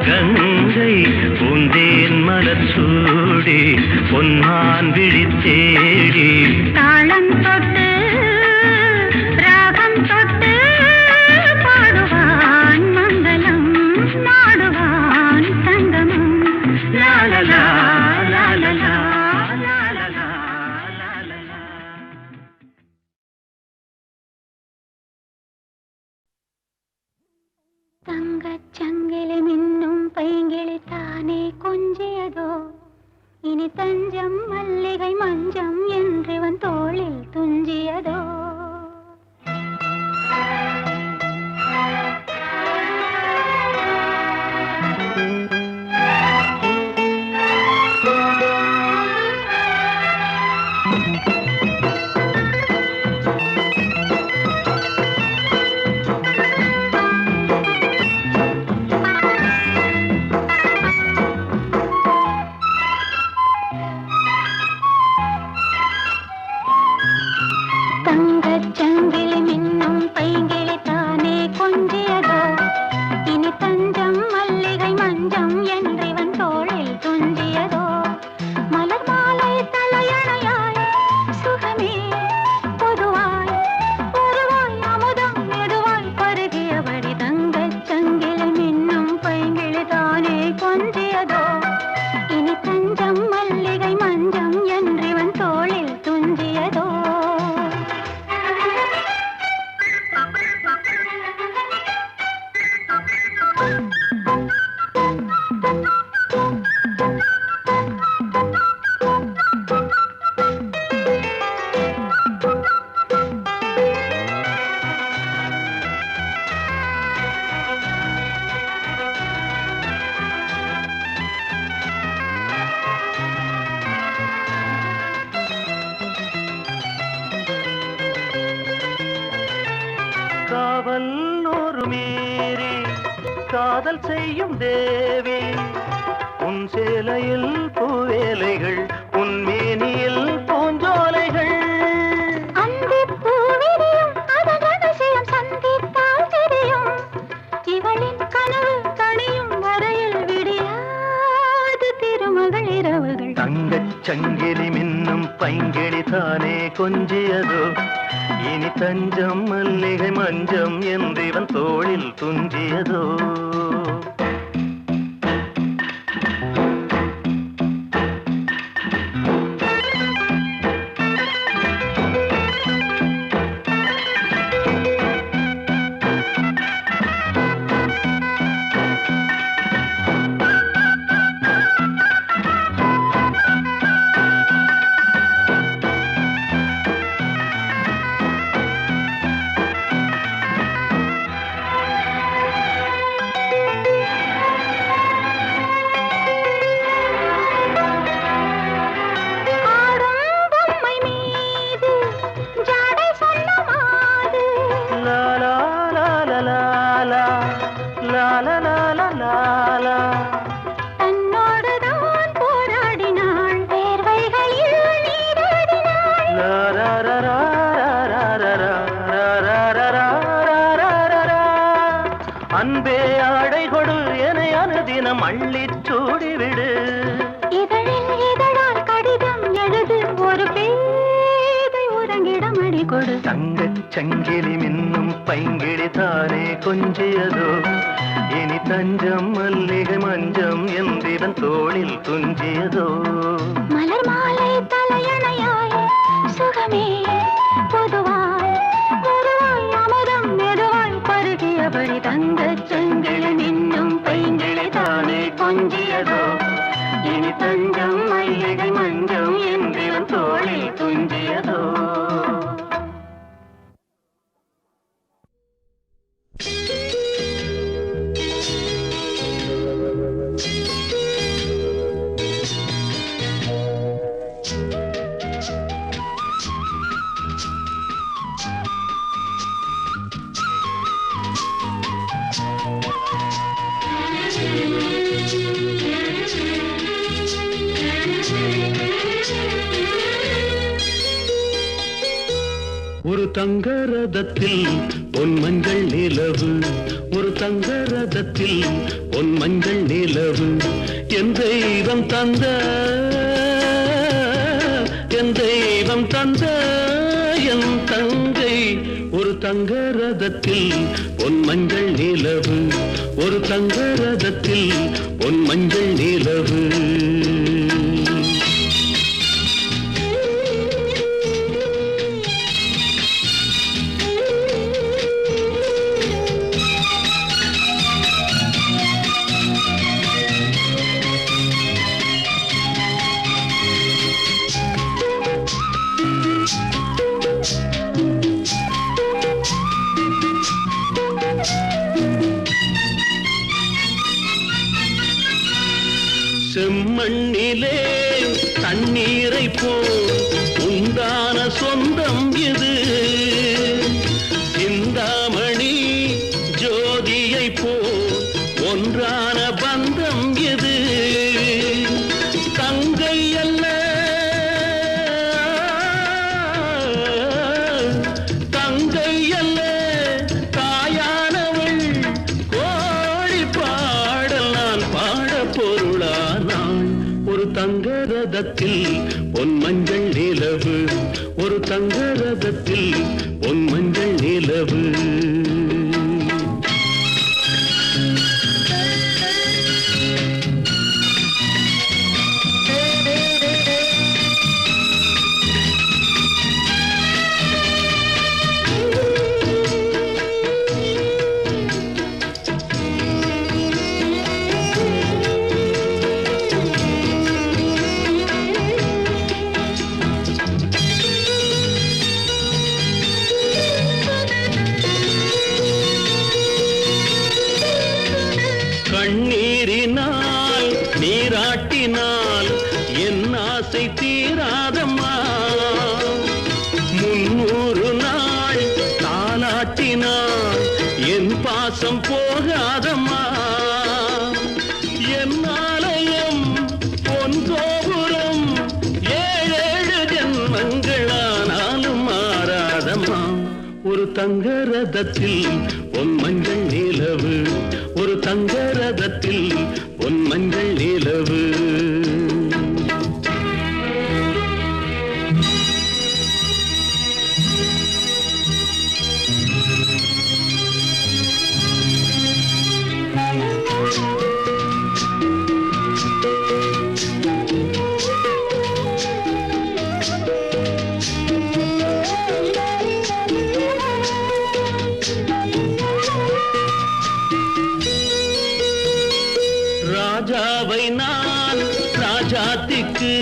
கங்கை பூந்தேன் மலர் சூடி பொன்மான் விழி தேடி
தாளம் தொட்டு ராகம் தொட்டு பாடுவான் மங்களம் நாடுவான் சங்கமம். லாலலா லாலலா லாலலா லாலலா. தங்கச் சங்கிலி மின்னும் பைங்கிளி தானே கொஞ்சியதோ இனி தஞ்சம் மல்லிகை மஞ்சம் என்றவன் தோளில் துஞ்சியதோ.
காதல் செய்யும் தேவி உன் சேலையில் பூவேலைகள் உன் மேனியில் பூஞ்சோலைகள்
அந்திப் பூவிரியும் அதன் ரகசியம் சந்தித்தால் தெரியும் இவளின் கனவு தனியும் வரையில் விடியாது திருமகள் இரவுகள்
தங்கச் சங்கிலி மின்னும் பைங்கிளி தானே கொஞ்சியதோ இனி தஞ்சம் மல்லிகை மஞ்சம் என்றிவன் தோளில் துஞ்சியதோ
தன்னோடுதான் போராடினாள் வேர்வைகளில் நீராடினாள்
அன்பே ஆடை கொடு என அனுதினம் அள்ளிச் சூடிவிடு
இதழில் இதழால் கடிதம் எழுது ஒரு பேதை உறங்கிடம் அடி கொடு
தங்கச் சங்கிலி மின்னும் பைங்கிளி தானே கொஞ்சியதோ இனி தஞ்சம் மல்லிகை மஞ்சம் என்றிவன் தோளில் துஞ்சியதோ
மலர் மாலை தலையணையாய் சுகமே பொதுவாய் பொதுவாய் அமுதம் மெதுவாய் பருகியபடி தங்கச் செங்கிளி மின்னும் பைங்கிளி தானே கொஞ்சியதோ இனி தஞ்சம் மல்லிகை மஞ்சம் என்றிவன் தோளில் துஞ்சியதோ
ஒரு தங்க ரதத்தில் பொன் மஞ்சள் நிலவு ஒரு தங்க ரதத்தில் பொன் மஞ்சள் நிலவு என் தெய்வம் தந்த என் தெய்வம் தந்த என் தங்கை ஒரு தங்க ரதத்தில் பொன் மஞ்சள் நிலவு ஒரு தங்க ரதத்தில் பொன் மஞ்சள் நிலவு செம்மண்ணிலே தண்ணீரை போல் உண்டான சொந்தம் இது சிந்தாமணி ஜோதியை போல் ஒன்றான பந்தம் இது தங்கை அல்ல தங்கை அல்ல தாயானவள் கோடி பாடல் நான் பாட பொருளானாள் ஒரு தங்க ரதத்தில் பொன் மஞ்சள் நிலவு ஒரு தங்க ரதத்தில் பொன் மஞ்சள் நிலவு கண்ணீரினால் நீராட்டினால் என் ஆசை தீராதம்மா 300 நாள் தாலாட்டினால் என் பாசம் போகாதம்மா
தங்க ரதத்தில் பொன் மஞ்சள் நிலவு, ஒரு தங்க ரதத்தில் பொன் மஞ்சள் நிலவு. ராஜாவை நான் ராஜாத்திக்கு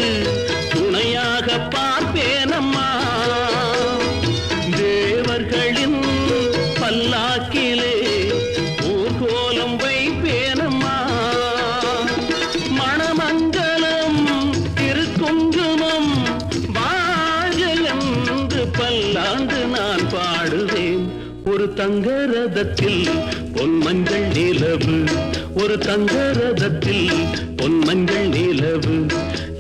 துணையாக பார்ப்பேனம்மா, தேவர்களின் பல்லாக்கிலே ஊர்கோலம் வைப்பேனம்மா. மணமங்கலம் திருக்குங்குமம் வாழ்க என்று பல்லாண்டு நான் பாடுவேன். ஒரு தங்க ரதத்தில் பொன் மஞ்சள் நிலவு, ஒரு தங்க ரதத்தில் பொன் மஞ்சள் நிலவு.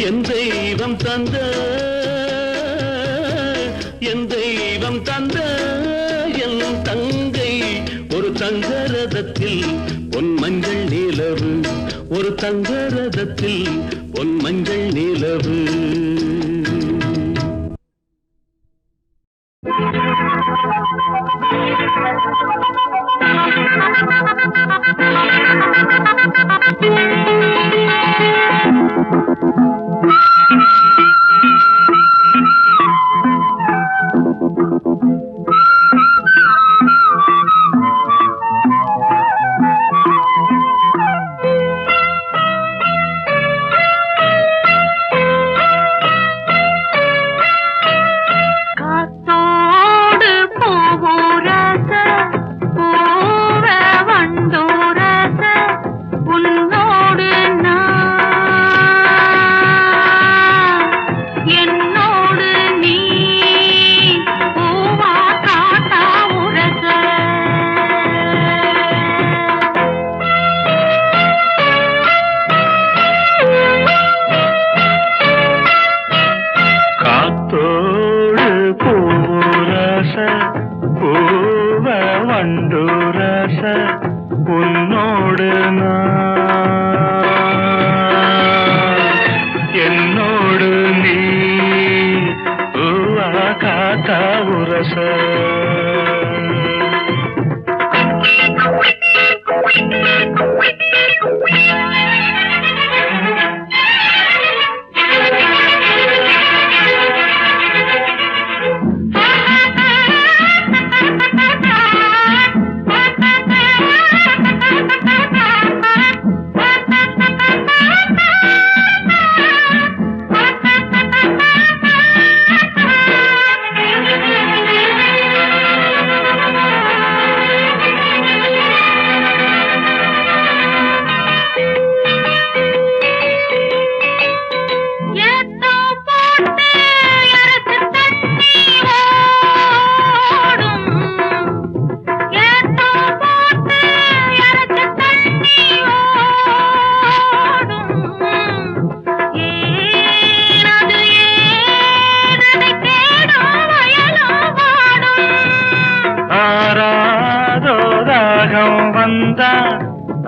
என் தெய்வம் தந்த, என் தெய்வம் தந்த என் தங்கை, ஒரு தங்க ரதத்தில் பொன் மஞ்சள் நிலவு, ஒரு தங்க ரதத்தில் பொன் மஞ்சள் நிலவு.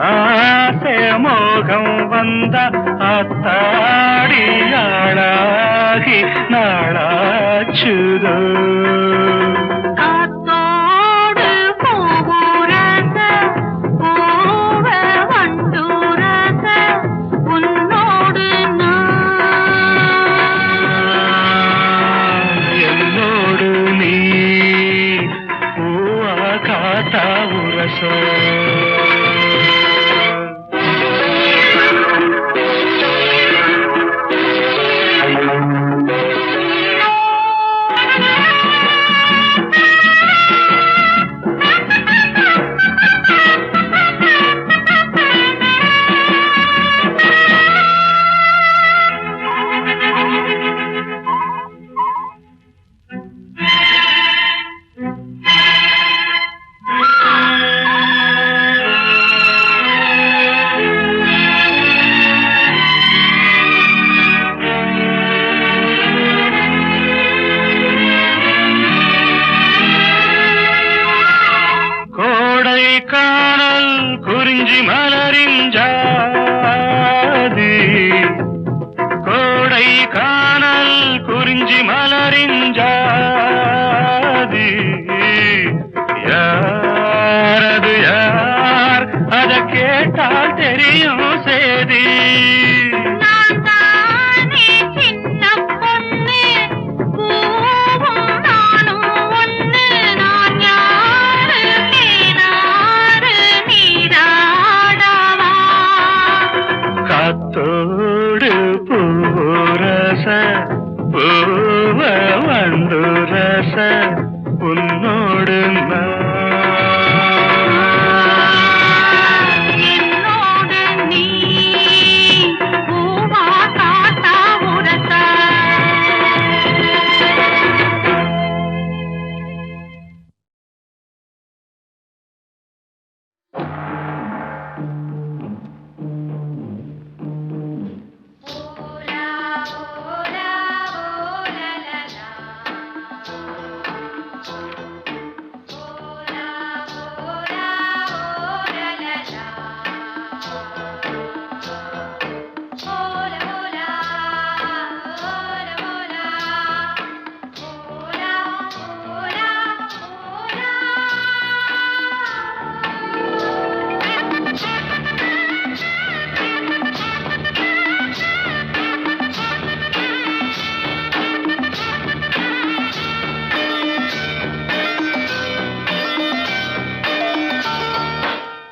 ஆசை மோகம் வந்த ஆத்தாடியாளாகி நாளாச்சுதோ. கொடை காணல் குறிஞ்சி மலரிஞ்சாது யாரது யார் அத கேட்டால் தெரியும் சேதி காத்தோடு பூரச பூவ வந்து ரச உன்னோடு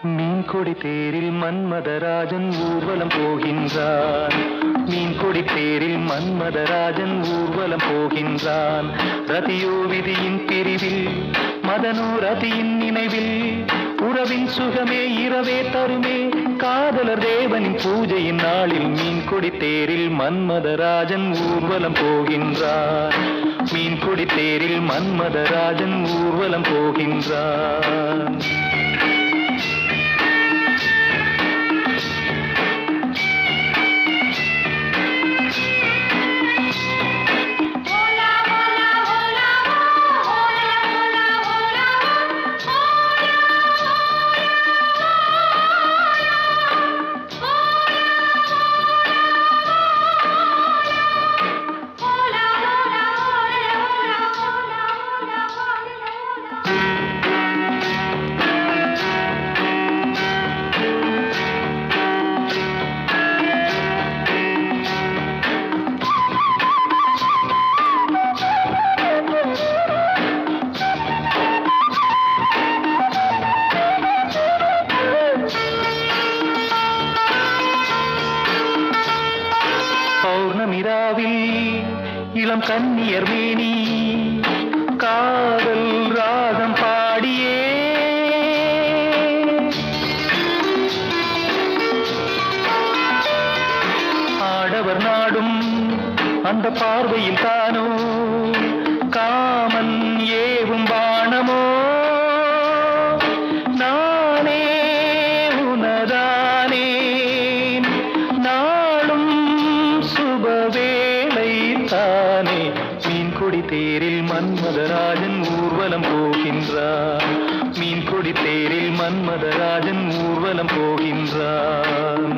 மீன்கொடி தேரில் மன்மதராஜன் ஊர்வலம் போகின்றான் மீன்கொடி தேரில் மன்மதராஜன் ஊர்வலம் போகின்றான் ரதியோ விதியின் பிரிவில் மதனோ ரதியின் நினைவில் உறவின் சுகமே இரவே தருமே காதலர் தேவனின் பூஜையின் நாளில் மீன்கொடி தேரில் மன்மதராஜன் ஊர்வலம் போகின்றான் மீன்கொடி தேரில் மன்மதராஜன் ஊர்வலம் போகின்றான் இளம் கன்னியர் மேனி காதல் ராகம் பாடியே ஆடவர் நாடும் அந்த பார்வையில் தானோ காமன் ஏவும் பாணமோ நானே உனதானே நாளும் சுபவேளை தானே மீன்கொடி தேரில் மன்மதராஜன் ஊர்வலம் போகின்றான் மீன்கொடி தேரில் மன்மதராஜன் ஊர்வலம் போகின்றான்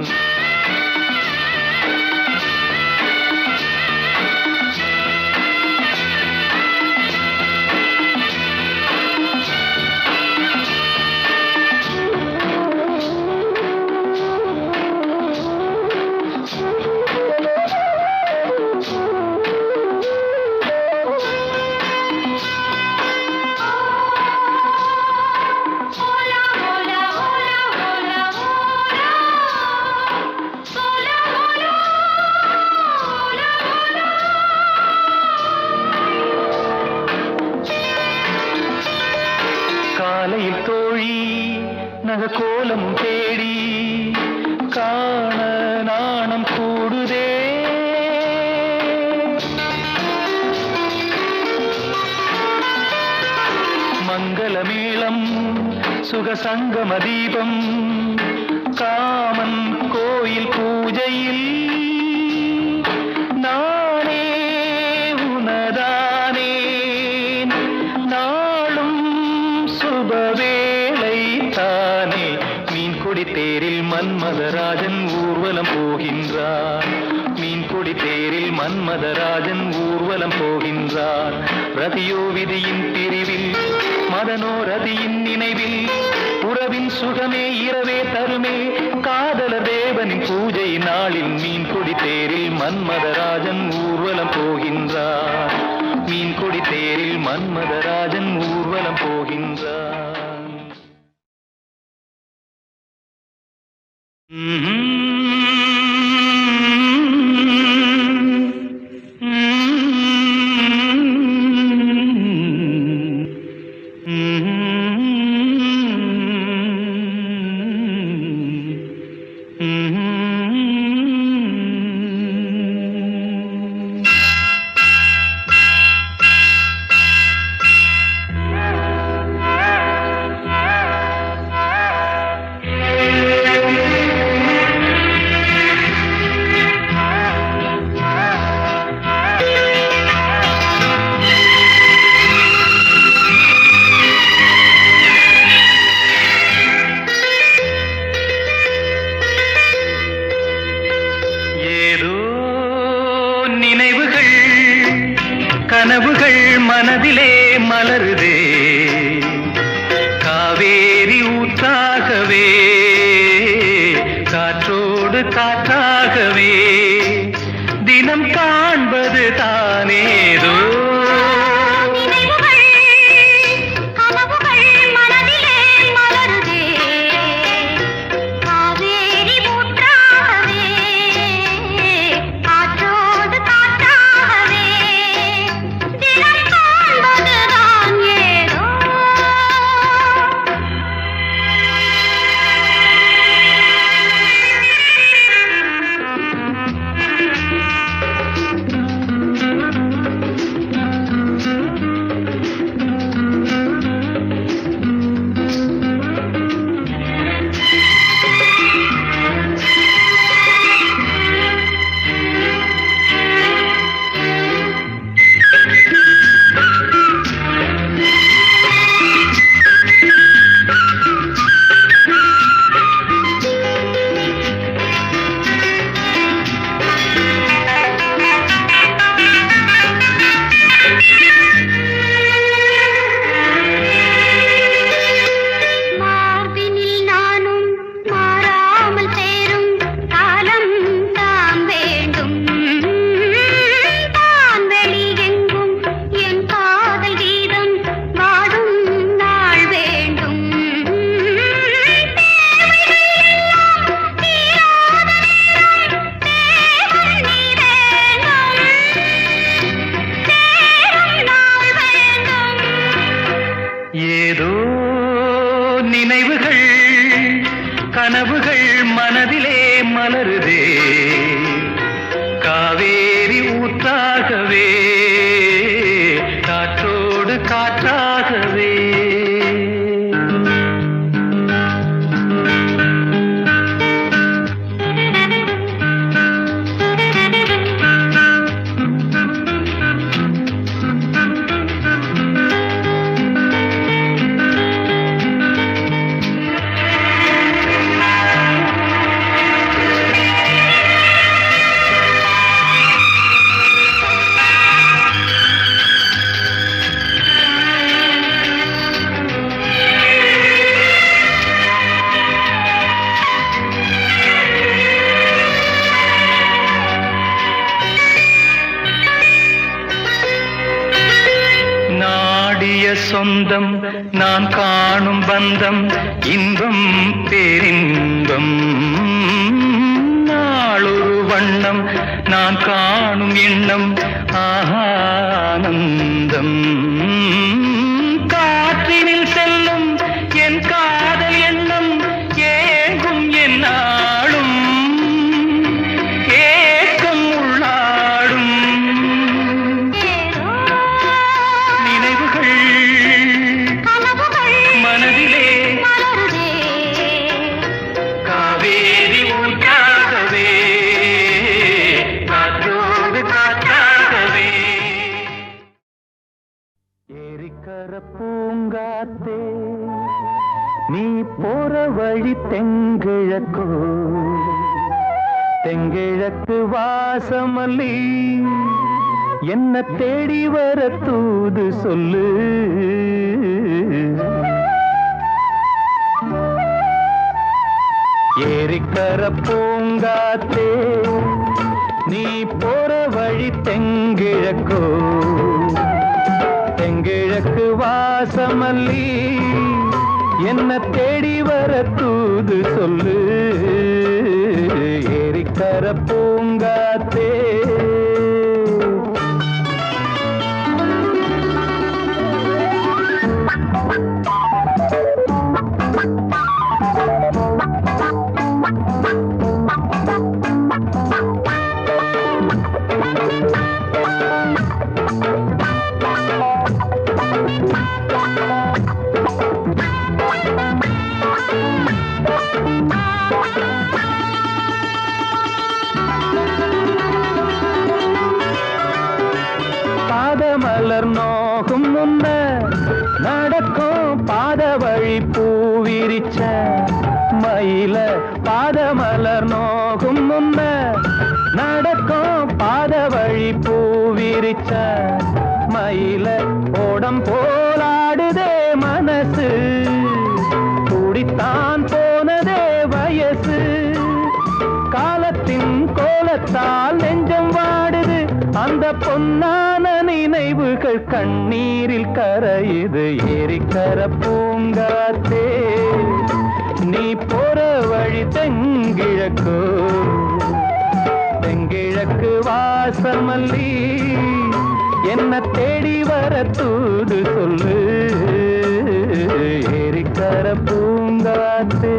காலையில் தோழி நகக்கோலம் தேடி காண நாணம் கூடுதே மங்களமேளம் சுகசங்கம தீபம் காமன் கோயில் பூஜையில் நானே உனதானே நாளும் சுபவேளை தானே மீன்கொடி தேரில் மன்மதராஜன் ஊர்வலம் போகின்றான் மீன்கொடி தேரில்
தேரில் மன்மதராஜன் ஊர்வலம் போகின்றார். ரதியோ விதியின் பிரிவில், மதனோ ரதியின் நினைவில், உறவின் சுகமே இரவே தருமே, காதல தேவனின் பூஜை நாளில் மீன்கொடி தேரில் மன்மதராஜன் ஊர்வலம் போகின்றார். மீன்கொடி தேரில் மன்மதராஜன் ஊர்வலம் போகின்றார். கனவுகள் மனதிலே மலருதே, காவேரி ஊற்றாகவே, காற்றோடு காற்றாகவே, தினம் காண்பது தானேதோ. நினைவுகள் கனவுகள் மனதிலே மலருதே, காவேரி ஊற்றாகவே, காற்றோடு காற்றாகவே. சொந்தம் நான் காணும் பந்தம் இன்பம் பேரின்பம், நாளொரு வண்ணம் நான் காணும் எண்ணம் ஆனந்தம். காற்றினில் செல்லும் என் காதல் எண்ணம் ஏங்கும் என்னாலும் ஏக்கம் உள்ளாடும். நினைவுகள் மனதிலே காவேரி ஊற்றாகவே, காற்றோடு காற்றாகவே. ஏரிக்கர பூங்காத்தே நீ போற வழி தெங்கிழக்கோ,
தெங்கிழக்கு வாசமல்லி என்ன தேடி வர தூது சொல்லு. ஏரிக்கர பூங்காத்தே நீ போற வழி தெங்கிழக்கோ. தெங்கிழக்கு வாசமல்லி என்ன தேடி வர தூது சொல்லு. ஏரிக்கர பூங்காத்தே பாதமலர் நோகும் முன்ன நடக்கும் பாத வழி பூவிரிச்ச மயில. பாதமலர் நோகும் முன்ன நடக்கும் பாத வழி பூவிரிச்ச மயில. ஓடம் போலாடுதே மனசு கூடித்தான் போனதே வயசு. காலத்தின் கோலத்தால் நெஞ்சம் வாடுது அந்த பொன்னான நினைவுகள் கண்ணீரில் கரையுது. ஏரிக்கர பூங்காத்தே நீ போற வழி தெங்கிழக்கு. தெங்கிழக்கு வாசமல்லி என்ன தேடி வர தூது சொல்லு. ஏரிக்கர பூங்காத்தே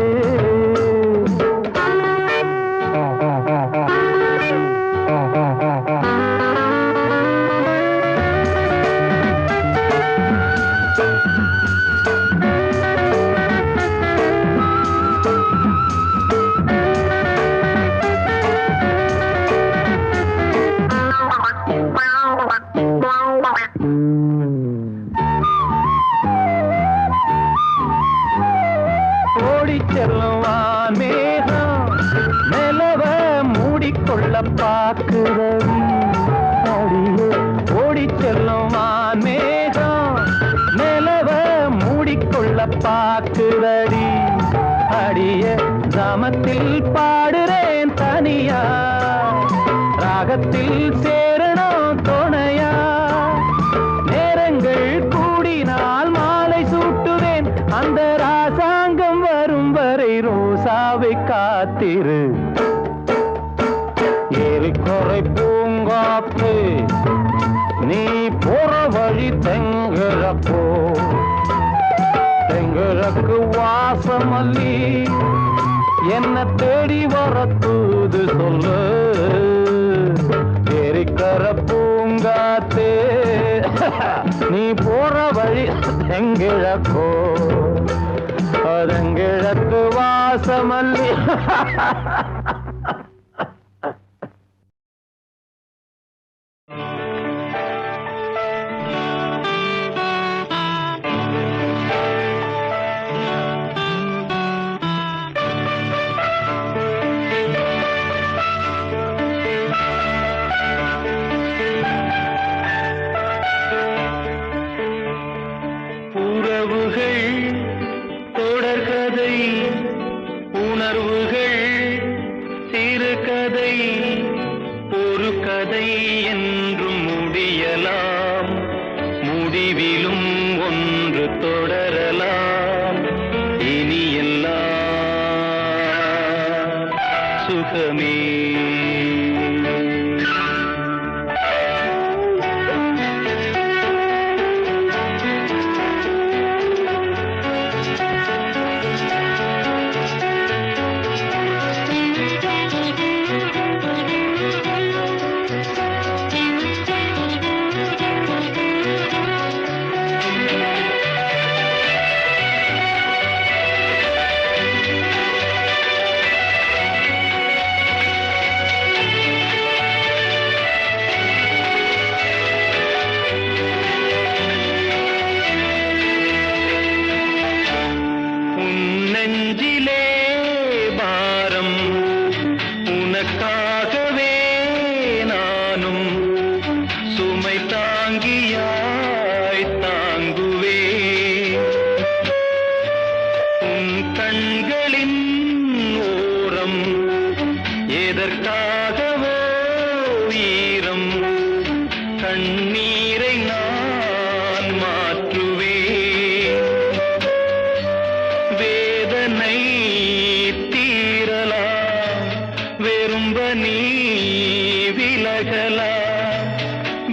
செல்லுவான் மேகம் நிலவ மூடிக்கொள்ள பாக்குறவி. அடியே ஓடி செல்லுவான் மேகம் நிலவ மூடிக்கொள்ள பாக்குறடி. அடிய ஜாமத்தில் பாடுறேன் தனியா ராகத்தில் சேரணும் துணையா. நேரங்கள் கூடினால் மாலை சூட்டுவேன் அந்த ராசாங்கம் வரும் வரை ரோசாவை காத்திரு. ஏரிக்கரை பூங்காத்து நீ போற வழி தெங்கிழக்கோ. தெங்கிழக்கு வாசமல்லி என்ன தேடி வர தூது சொல்லு. ஏரிக்கர பூங்காத்தே நீ போற வழி தெங்கிழக்கோ. தெங்கிழக்கு வாசமல்லி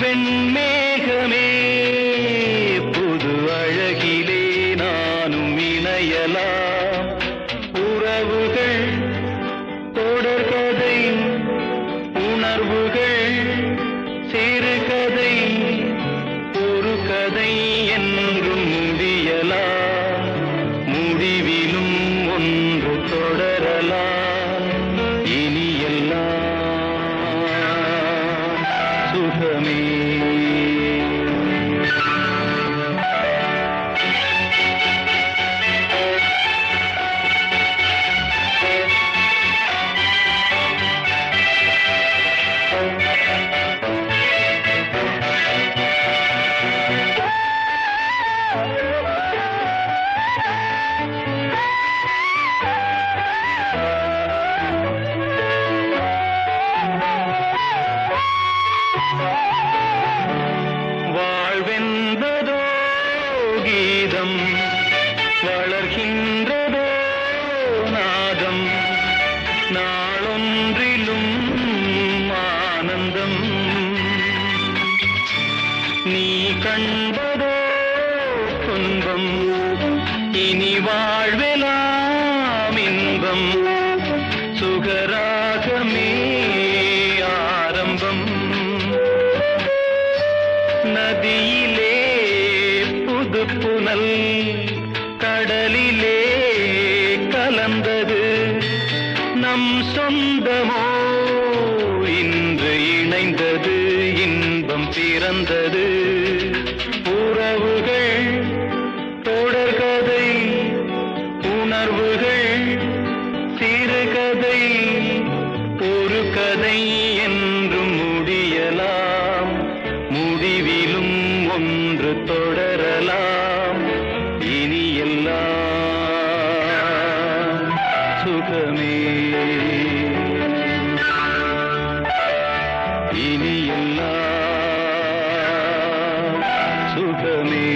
வெண்மேகமே புது அழகிலே நானும் இணையலாம். உறவுகள் தொடர்கதை, உணர்வுகள் சிறுகதை, ஒரு கதை என்றும் முடியலாம். முடிவிலும் ஒன்று தொடரலாம். இனி எல்லாம் சுகமே. வாழ்வென்பதோ கீதம், வளர்கின்றதோ நாதம், நாளொன்றிலும் ஆனந்தம். நீ கண்பதோ துன்பம், இனி வாழ்வெலாம் இன்பம். சுகராகமே ஆரம்பம். நதியிலே புது புனல், கடலிலே கலந்தது. நம் சொந்தமோ இன்று இணைந்தது, இன்பம் பிறந்தது. உறவுகள் தொடர்கதை, உணர்வுகள் சிறுகதை, ஒரு கதை என்றும் முடியலாம். முடிவிலும் ஒன்று தொடரலாம். இனி எல்லாம் சுகமே. இனி எல்லாம் சுகமே.